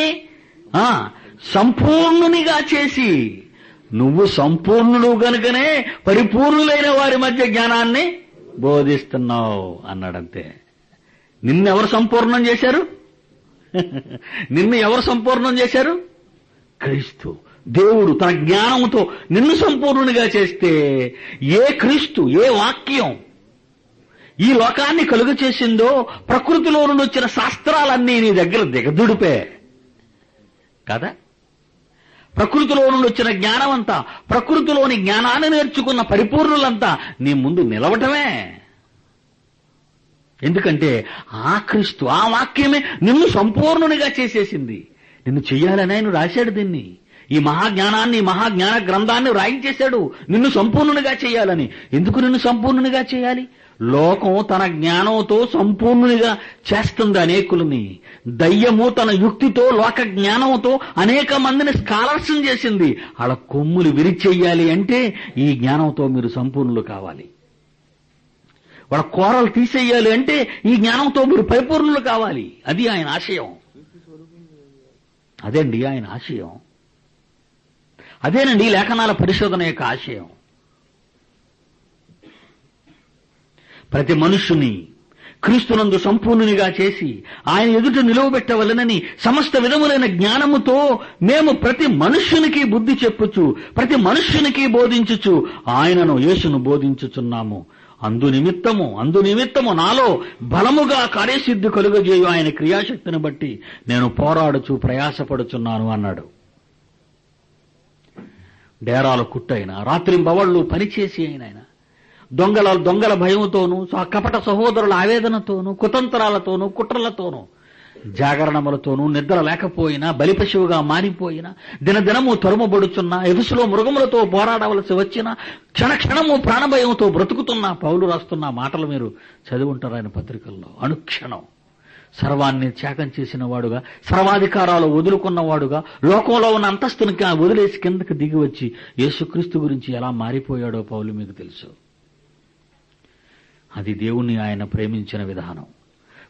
సంపూర్ణునిగా చేసి, నువ్వు సంపూర్ణుడు గనుకనే పరిపూర్ణులైన వారి మధ్య జ్ఞానాన్ని బోధిస్తున్నావు అన్నాడంతే. నిన్నెవరు సంపూర్ణం చేశారు? నిన్ను ఎవరు సంపూర్ణం చేశారు? క్రీస్తు. దేవుడు తన జ్ఞానంతో నిన్ను సంపూర్ణునిగా చేస్తే, ఏ క్రీస్తు, ఏ వాక్యం ఈ లోకాన్ని కలుగు చేసిందో, ప్రకృతిలో నుండి వచ్చిన శాస్త్రాలన్నీ నీ దగ్గర దిగదుడిపే కదా. ప్రకృతిలో నుండి వచ్చిన జ్ఞానమంతా, ప్రకృతిలోని జ్ఞానాన్ని నేర్చుకున్న పరిపూర్ణులంతా నీ ముందు నిలవటమే. ఎందుకంటే ఆ క్రీస్తు, ఆ వాక్యమే నిన్ను సంపూర్ణునిగా చేసేసింది. నిన్ను చెయ్యాలని ఆయన రాశాడు దీన్ని. ఈ మహాజ్ఞానాన్ని, మహాజ్ఞాన గ్రంథాన్ని రాయించేశాడు నిన్ను సంపూర్ణునిగా చేయాలని. ఎందుకు నిన్ను సంపూర్ణునిగా చేయాలి? లోకం తన జ్ఞానంతో సంపూర్ణునిగా చేస్తుంది అనేకులని. దయ్యము తన యుక్తితో లోక జ్ఞానంతో అనేక మందిని స్కాలర్స్ చేసింది. వాళ్ళ కొమ్ములు విరిచెయ్యాలి అంటే ఈ జ్ఞానంతో మీరు సంపూర్ణులు కావాలి. వాళ్ళ కోరలు తీసేయాలి అంటే ఈ జ్ఞానంతో మీరు పరిపూర్ణులు కావాలి. అది ఆయన ఆశయం. అదేండి ఆయన ఆశయం. అదేనండి లేఖనాల పరిశోధన యొక్క ఆశయం. ప్రతి మనుష్యుని క్రీస్తునందు సంపూర్ణునిగా చేసి ఆయన ఎదుట నిలువబెట్టవలనని సమస్త విధములైన జ్ఞానముతో మేము ప్రతి మనుష్యునికి బుద్ధి చెప్పుచు ప్రతి మనుష్యునికి బోధించుచు ఆయనను యేసును బోధించుచున్నాము. అందు నిమిత్తము నాలో బలముగా కార్యసిద్ధి కలుగజేయు ఆయన క్రియాశక్తిని బట్టి నేను పోరాడుచు ప్రయాసపడుచున్నాను అన్నాడు. డేరాల కుట్టైన రాత్రింబవళ్లు పనిచేసి ఆయన దొంగల భయముతోనూ కపట సహోదరుల ఆవేదనతోనూ కుతంత్రాలతోనూ కుట్రలతోనూ జాగరణములతోనూ నిద్ర లేకపోయినా బలిపశువుగా మారిపోయినా దినదినము తరుమబడుచున్నా ఎదుసులో మృగములతో పోరాడవలసి వచ్చినా క్షణక్షణము ప్రాణభయంతో బ్రతుకుతున్న పౌలు రాస్తున్న మాటలు మీరు చదివి ఉంటారు ఆయన పత్రికల్లో. అనుక్షణం సర్వాన్ని త్యాగం చేసిన వాడుగా సర్వాధికారాలు వదులుకున్నవాడుగా లోకంలో ఉన్న అంతస్తుని వదిలేసి కిందకి దిగి వచ్చి యేసుక్రీస్తు గురించి ఎలా మారిపోయాడో పౌలు మీకు తెలుసు. అది దేవుణ్ణి ఆయన ప్రేమించిన విధానం.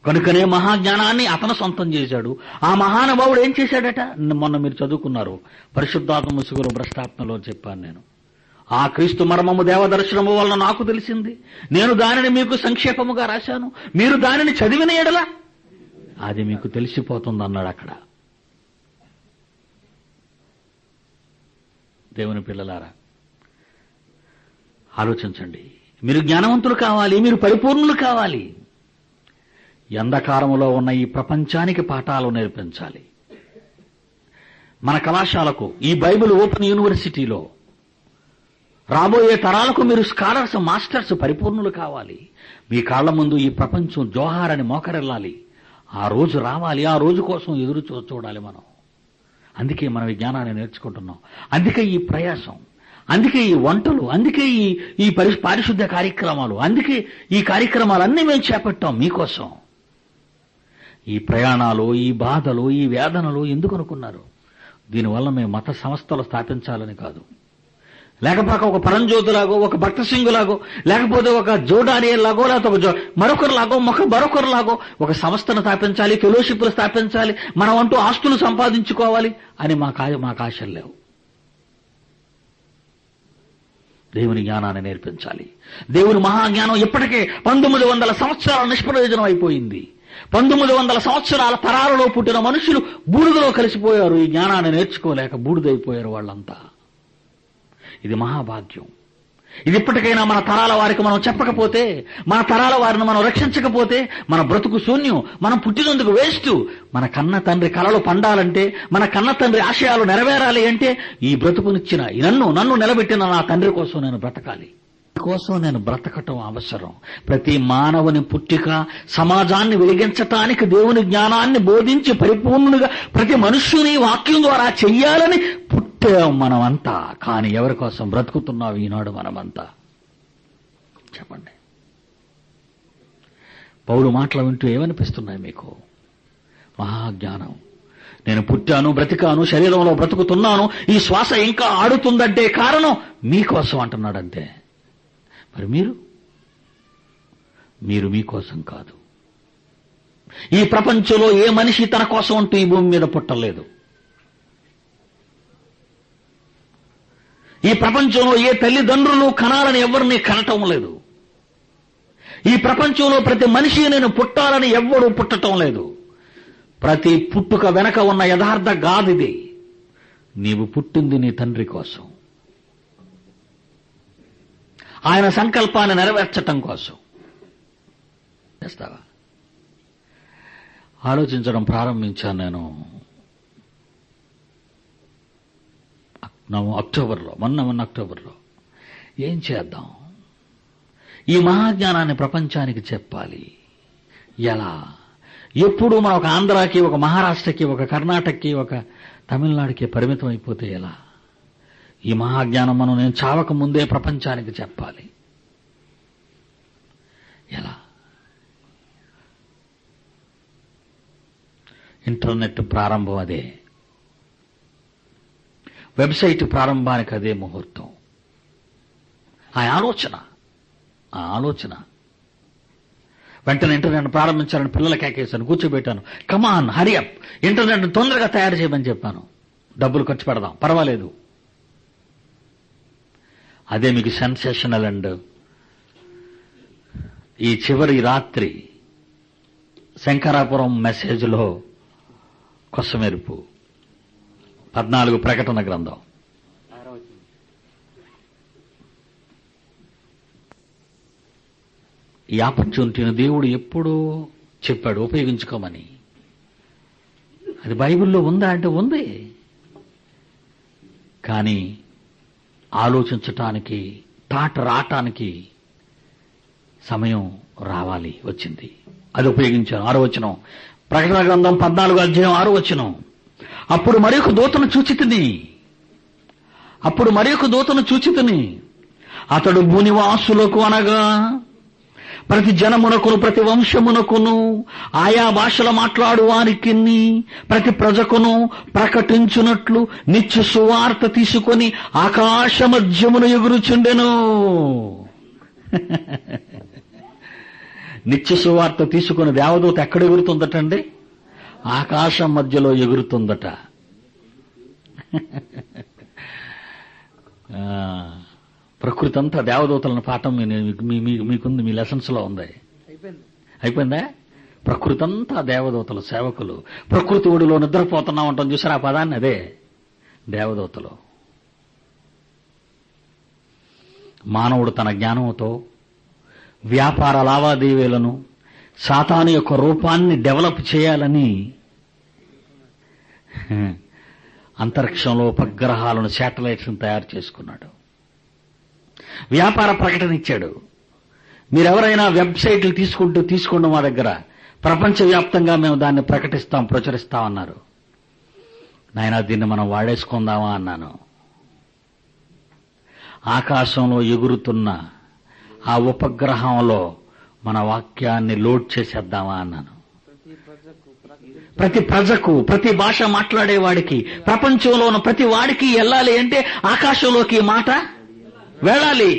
కనుకనే మహాజ్ఞానాన్ని అతను సొంతం చేశాడు. ఆ మహానుభావుడు ఏం చేశాడట? మొన్న మీరు చదువుకున్నారు, పరిశుద్ధాత్మ ముసుగులో భ్రష్టాత్మలో చెప్పాను నేను. ఆ క్రీస్తు మర్మము దేవదర్శనము వలన నాకు తెలిసింది, నేను దానిని మీకు సంక్షేపముగా రాశాను, మీరు దానిని చదివిన ఎడల అది మీకు తెలిసిపోతుంది అన్నాడు అక్కడ. దేవుని పిల్లలారా ఆలోచించండి. మీరు జ్ఞానవంతులు కావాలి, మీరు పరిపూర్ణులు కావాలి. అంధకారములో ఉన్న ఈ ప్రపంచానికి పాఠాలు నేర్పించాలి. మన కళాశాలకు, ఈ బైబిల్ ఓపెన్ యూనివర్సిటీలో రాబోయే తరాలకు మీరు స్కాలర్స్, మాస్టర్స్, పరిపూర్ణులు కావాలి. మీ కాళ్ల ముందు ఈ ప్రపంచం జోహారని మోకరెళ్ళాలి. ఆ రోజు రావాలి. ఆ రోజు కోసం ఎదురు చూడాలి మనం. అందుకే మనం ఈ జ్ఞానాన్ని నేర్చుకుంటున్నాం. అందుకే ఈ ప్రయాసం, అందుకే ఈ వంటలు, అందుకే ఈ పారిశుద్ధ్య కార్యక్రమాలు, అందుకే ఈ కార్యక్రమాలన్నీ మేము చేపట్టాం మీకోసం. ఈ ప్రయాణాలు, ఈ బాధలు, ఈ వేదనలు ఎందుకు అనుకున్నారు? దీనివల్ల మేము మత సంస్థలు స్థాపించాలని కాదు, లేకపోతే ఒక పరంజ్యోతిలాగో, ఒక భక్త సింగులాగో, లేకపోతే ఒక జోడారియల్లాగో, లేకపోతే మరొకరిలాగో, మరొకరిలాగో ఒక సంస్థను స్థాపించాలి, ఫెలోషిప్లు స్థాపించాలి, మనం అంటూ ఆస్తులు సంపాదించుకోవాలి అని మాకు ఆశలు లేవు. దేవుని జ్ఞానాన్ని నేర్పించాలి. దేవుని మహాజ్ఞానం ఇప్పటికే 1900 సంవత్సరాల నిష్ప్రయోజనం అయిపోయింది. 1900 సంవత్సరాల తరాలలో పుట్టిన మనుషులు బూడిదలో కలిసిపోయారు. ఈ జ్ఞానాన్ని నేర్చుకోలేక బూడిదైపోయారు వాళ్ళంతా. ఇది మహాభాగ్యం. ఇది ఇప్పటికైనా మన తరాల వారికి మనం చెప్పకపోతే, మన తరాల వారిని మనం రక్షించకపోతే మన బ్రతుకు శూన్యం. మనం పుట్టినందుకు వేస్ట్. మన కన్న తండ్రి కలలు పండాలంటే, మన కన్న తండ్రి ఆశయాలు నెరవేరాలి అంటే ఈ బ్రతుకునిచ్చిన నన్ను నిలబెట్టిన నా తండ్రి కోసం నేను బ్రతకాలి. కోసం నేను బ్రతకటం అవసరం. ప్రతి మానవుని పుట్టిక సమాజాన్ని వెలిగించటానికి దేవుని జ్ఞానాన్ని బోధించి పరిపూర్ణునిగా ప్రతి మనుష్యుని వాక్యం ద్వారా చెయ్యాలని పుట్టాం మనమంతా. కానీ ఎవరి కోసం బ్రతుకుతున్నావు ఈనాడు మనమంతా? చెప్పండి. పౌలు మాటలు వింటూ ఏమనిపిస్తున్నాయి మీకు? మహాజ్ఞానం. నేను పుట్టాను, బ్రతికాను, శరీరంలో బ్రతుకుతున్నాను, ఈ శ్వాస ఇంకా ఆడుతుందంటే కారణం మీకోసం అంటున్నాడంతే. మరి మీరు మీకోసం కాదు. ఈ ప్రపంచంలో ఏ మనిషి తన కోసం అంటూ ఈ భూమి మీద పుట్టలేదు. ఈ ప్రపంచంలో ఏ తల్లిదండ్రులు కనాలని ఎవరిని కనటం లేదు. ఈ ప్రపంచంలో ప్రతి మనిషి నేను పుట్టాలని ఎవ్వరూ పుట్టటం లేదు. ప్రతి పుట్టుక వెనక ఉన్న యథార్థ గాదిది. నీవు పుట్టింది నీ తండ్రి కోసం, ఆయన సంకల్పాన్ని నెరవేర్చటం కోసం. చేస్తావా? ఆలోచించడం ప్రారంభించాను నేను మొన్న అక్టోబర్లో. ఏం చేద్దాం? ఈ మహాజ్ఞానాన్ని ప్రపంచానికి చెప్పాలి. ఎలా? ఎప్పుడు మనం ఒక ఆంధ్రాకి, ఒక మహారాష్ట్రకి, ఒక కర్ణాటకకి, ఒక తమిళనాడుకి పరిమితం అయిపోతే ఎలా? ఈ మహాజ్ఞానం నేను చావక ముందే ప్రపంచానికి చెప్పాలి. ఎలా? ఇంటర్నెట్ ప్రారంభం అదే, వెబ్సైట్ ప్రారంభానికి అదే ముహూర్తం. ఆ ఆలోచన వెంటనే ఇంటర్నెట్ ప్రారంభించాలని పిల్లలకి కేకేశాను, కూర్చోబెట్టాను. కమాన్ హరి అప్, ఇంటర్నెట్ తొందరగా తయారు చేయమని చెప్పాను. డబ్బులు ఖర్చు పెడదాం, పర్వాలేదు. అదే మీకు సెన్సేషనల్ అండ్ ఈ చివరి రాత్రి శంకరాపురం మెసేజ్లో కొసమెరుపు 14 ప్రకటన గ్రంథం. ఈ ఆపర్చునిటీని దేవుడు ఎప్పుడూ చెప్పాడు ఉపయోగించుకోమని. అది బైబిల్లో ఉందా అంటే ఉంది, కానీ ఆలోచించటానికి, తాట రావటానికి సమయం రావాలి, వచ్చింది. అది ఉపయోగించాను. 6వ వచనం, ప్రకటన గ్రంథం 14వ అధ్యాయం 6వ వచనం. అప్పుడు మరొక దూతను చూచితిని, అతడు భూనివాసులకు అనగా ప్రతి జనమునకును ప్రతి వంశమునకును ఆయా భాషలు మాట్లాడు వారికి ప్రతి ప్రజకును ప్రకటించున్నట్లు నిత్య సువార్త తీసుకొని ఆకాశ మధ్యమును ఎగురుచుండెను. నిత్య సువార్త తీసుకుని దేవదూత ఎక్కడ ఎగురుతుందటండి? ఆకాశం మధ్యలో ఎగురుతుందట. ప్రకృతి అంతా దేవదూతలను పాఠం మీకుంది, మీ లెసన్స్ లో ఉంది. అయిపోయిందా? ప్రకృతి అంతా దేవదూతలు, సేవకులు. ప్రకృతి ఒడిలో నిద్రపోతున్నాం అంటాం చూసారా ఆ పదాన్ని, అదే దేవదూతలు. మానవుడు తన జ్ఞానంతో వ్యాపార లావాదేవీలను, సాతాను యొక్క రూపాన్ని డెవలప్ చేయాలని అంతరిక్షంలో ఉపగ్రహాలను, శాటిలైట్స్ను తయారు చేసుకున్నాడు. వ్యాపార ప్రకటన ఇచ్చాడు. మీరెవరైనా వెబ్సైట్లు తీసుకోండి మా దగ్గర, ప్రపంచవ్యాప్తంగా మేము దాన్ని ప్రకటిస్తాం, ప్రచురిస్తామన్నారు. నాయనా దీన్ని మనం వాడేసుకుందామా అన్నాను. ఆకాశంలో ఎగురుతున్న ఆ ఉపగ్రహంలో మన వాక్యాన్ని లోడ్ చేసేద్దామా అన్నాను. ప్రతి ప్రజకు, ప్రతి భాష మాట్లాడేవాడికి, ప్రపంచంలో ఉన్న ప్రతి వాడికి వెళ్ళాలి అంటే ఆకాశంలోకి ఈ మాట వెళ్ళాలి.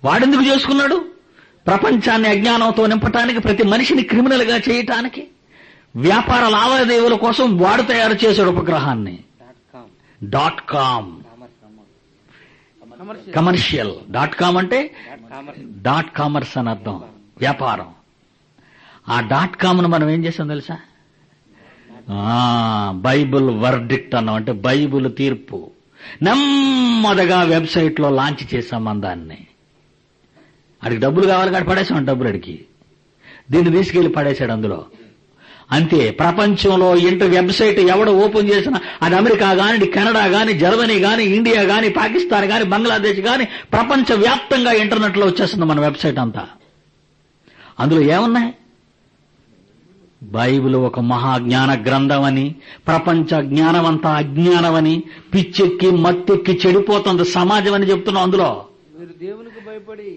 వాడెందుకు చేసుకున్నాడు? ప్రపంచాన్ని అజ్ఞానంతో నింపటానికి, ప్రతి మనిషిని క్రిమినల్ గా చేయటానికి, వ్యాపార లావాదేవీల కోసం వాడు తయారు చేశాడు ఉపగ్రహాన్ని. .com commercial. .com అంటే డాట్ కామర్స్ అని అర్థం, వ్యాపారం. ఆ .com ను మనం ఏం చేసాం తెలుసా? బైబుల్ వర్డిక్ట్ అన్నాం, అంటే బైబుల్ తీర్పు. నెమ్మదిగా వెబ్సైట్ లో లాంచ్ చేశాం మన దాన్ని. అడిగి డబ్బులు కావాలి కాబట్టి పడేసాం డబ్బులు అడిగి. దీన్ని తీసుకెళ్లి పడేశాడు అందులో. అంతే. ప్రపంచంలో వెబ్సైట్ ఎవడు ఓపెన్ చేసినా అది అమెరికా గాని, కెనడా గాని, జర్మనీ గాని, ఇండియా గాని, పాకిస్తాన్ గాని, బంగ్లాదేశ్ గాని, ప్రపంచ వ్యాప్తంగా ఇంటర్నెట్ లో వచ్చేస్తుంది మన వెబ్సైట్ అంతా. అందులో ఏమున్నాయి? బైబిల్ ఒక మహాజ్ఞాన గ్రంథం అని, ప్రపంచ జ్ఞానమంతా అజ్ఞానమని, పిచ్చెక్కి మత్తెక్కి చెడిపోతుంది సమాజం అని చెప్తున్నాం. అందులో మీరు దేవునికి భయపడి,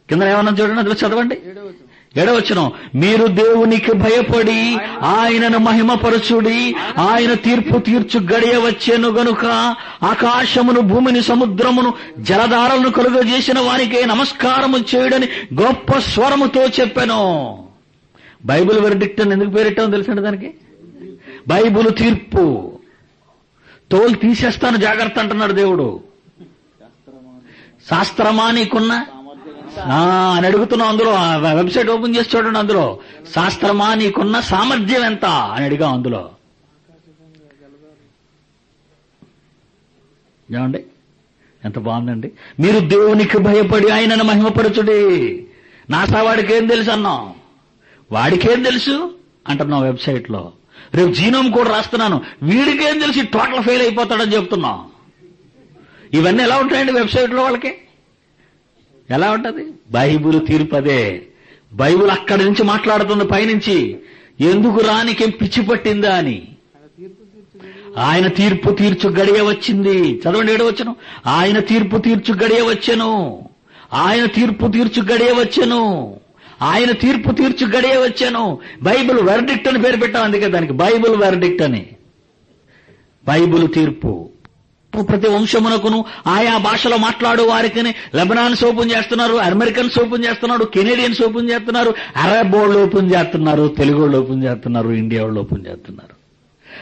కింద ఏమన్నా చూడండి, అందులో చదవండి. 7వ వచనం, మీరు దేవునికి భయపడి ఆయనను మహిమపరచుడి, ఆయన తీర్పు తీర్చు గడియ వచ్చేను గనుక ఆకాశమును, భూమిని, సముద్రమును, జలధారలను కలుగజేసిన వారికే నమస్కారము చేయడని గొప్ప స్వరముతో చెప్పాను. బైబిల్ వెర్డిక్ట్ అని ఎందుకు పేరెట్టామో తెలుసండి దానికి? బైబిల్ తీర్పు. తోలు తీసేస్తాను జాగ్రత్త అంటున్నాడు దేవుడు. శాస్త్రమా నీకున్న అని అడుగుతున్నాం. అందులో వెబ్సైట్ ఓపెన్ చేసి చూడండి, అందులో శాస్త్రమా నీకున్న సామర్థ్యం ఎంత అని అడిగాం. అందులో ఏమండి, ఎంత బాగుందండి. మీరు దేవునికి భయపడి ఆయనను మహిమపరచుడి. నాసావాడికి ఏం తెలుసు అన్నాం, వాడికేం తెలుసు అంటున్నాం వెబ్సైట్ లో. రేపు జీనోమ్ కూడా రాస్తున్నాను, వీడికేం తెలిసి టోటల్ ఫెయిల్ అయిపోతాడని చెప్తున్నాం. ఇవన్నీ ఎలా ఉంటాయండి వెబ్సైట్ లో? వాళ్ళకి ఎలా ఉంటది? బైబిల్ తీర్పదే. బైబిల్ అక్కడి నుంచి మాట్లాడుతుంది, పైనుంచి. ఎందుకు రానికేం పిచ్చి పట్టిందా అని. ఆయన తీర్పు తీర్చు గడియ వచ్చింది. చదవండి 7వ వచనం, ఆయన తీర్పు తీర్చు గడియ వచ్చెను. ఆయన తీర్పు తీర్చు గడియ వచ్చెను. ఆయన తీర్పు తీర్చు గడియ వచ్చాను. బైబిల్ వెర్డిక్ట్ అని పేరు పెట్టాం, అందుకే దానికి బైబిల్ వెర్డిక్ట్ అని. బైబిల్ తీర్పు ప్రతి వంశమునకును ఆయా భాషలో మాట్లాడు వారికి లెబనాన్స్ ఓపెన్ చేస్తున్నారు, అమెరికన్స్ ఓపెన్ చేస్తున్నారు, కెనేడియన్స్ ఓపెన్ చేస్తున్నారు, అరబ్ వాళ్ళు ఓపెన్ చేస్తున్నారు, తెలుగు వాళ్ళు ఓపెన్ చేస్తున్నారు, ఇండియా వాళ్ళు ఓపెన్ చేస్తున్నారు.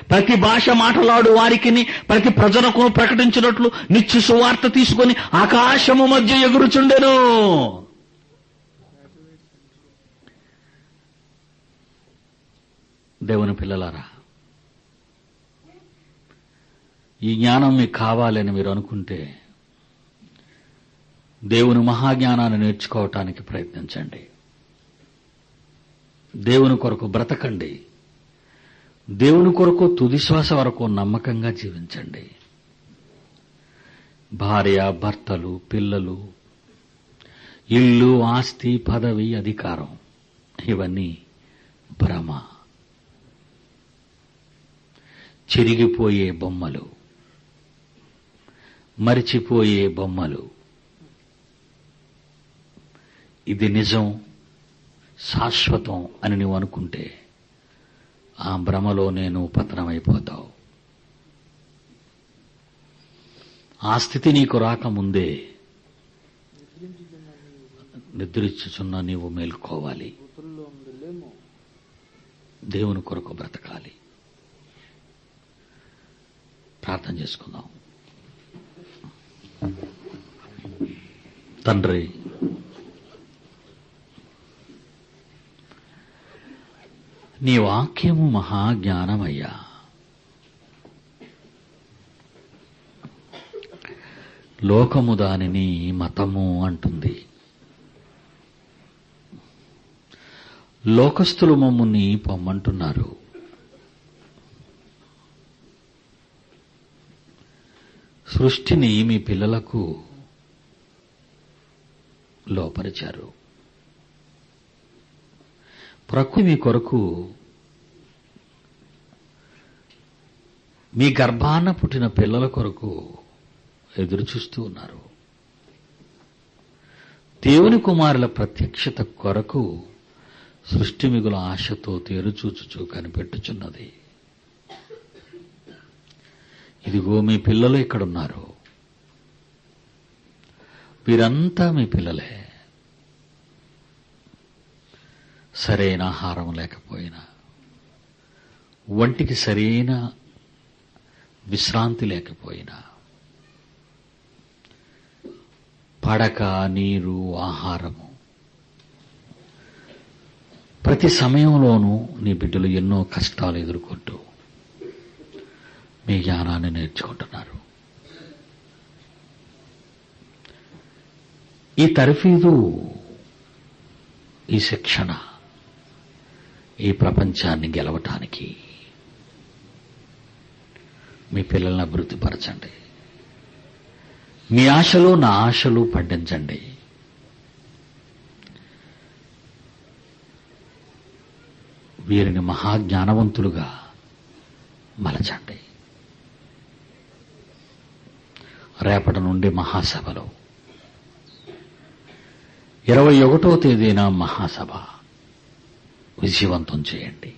ప్రతి భాష మాట్లాడు వారికి ప్రతి ప్రజలకు ప్రకటించినట్లు నిత్య సువార్త తీసుకొని ఆకాశము మధ్య ఎగురుచుండెను. దేవుని పిల్లలారా, ఈ జ్ఞానం మీకు కావాలని మీరు అనుకుంటే దేవుని మహాజ్ఞానాన్ని నేర్చుకోవటానికి ప్రయత్నించండి. దేవుని కొరకు బ్రతకండి. దేవుని కొరకు తుది శ్వాస వరకు నమ్మకంగా జీవించండి. భార్య, భర్తలు, పిల్లలు, ఇల్లు, ఆస్తి, పదవి, అధికారం ఇవన్నీ భ్రమ, చిరిగిపోయే బొమ్మలు, మరిచిపోయే బొమ్మలు. ఇది నిజం, శాశ్వతం అని నువ్వు అనుకుంటే ఆ భ్రమలో నేను పతనమైపోతావు. ఆ స్థితి నీకు రాకముందే నిద్రించుచున్న నీవు మేల్కోవాలి. దేవుని కొరకు బ్రతకాలి. ప్రార్థన చేసుకుందాం. తండ్రి, నీ వాక్యము మహాజ్ఞానమయ్యా. లోకము దానిని మతము అంటుంది. లోకస్తులు మమ్ముని పొమ్మంటున్నారు. సృష్టిని మీ పిల్లలకు లోపరిచారు. ప్రకృతి మీ కొరకు మీ గర్భాన పుట్టిన పిల్లల కొరకు ఎదురుచూస్తూ ఉన్నారు. దేవుని కుమారుల ప్రత్యక్షత కొరకు సృష్టి మిగుల ఆశతో తేరుచూచుచూ కనిపెట్టుచున్నది. ఇదిగో మీ పిల్లలు ఇక్కడున్నారు. వీరంతా మీ పిల్లలే. సరైన ఆహారం లేకపోయినా, ఒంటికి సరైన విశ్రాంతి లేకపోయినా, పడక, నీరు, ఆహారము, ప్రతి సమయంలోనూ నీ బిడ్డలు ఎన్నో కష్టాలు ఎదుర్కొంటూ మీ జ్ఞానాన్ని నేర్చుకుంటున్నారు. ఈ తర్ఫీదు, ఈ శిక్షణ ఈ ప్రపంచాన్ని గెలవటానికి మీ పిల్లల్ని అభివృద్ధిపరచండి. మీ ఆశలు నా ఆశలు పండించండి. వీరిని మహాజ్ఞానవంతులుగా మలచండి. రేపటి నుండి మహాసభలో 21వ తేదీన మహాసభ విజయవంతం చేయండి.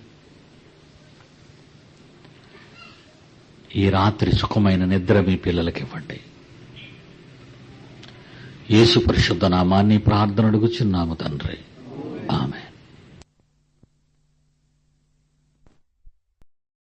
ఈ రాత్రి సుఖమైన నిద్ర మీ పిల్లలకి ఇవ్వండి. యేసు పరిశుద్ధ నామాన్ని ప్రార్థన అడుగుచున్నాము తండ్రి. ఆమెన్.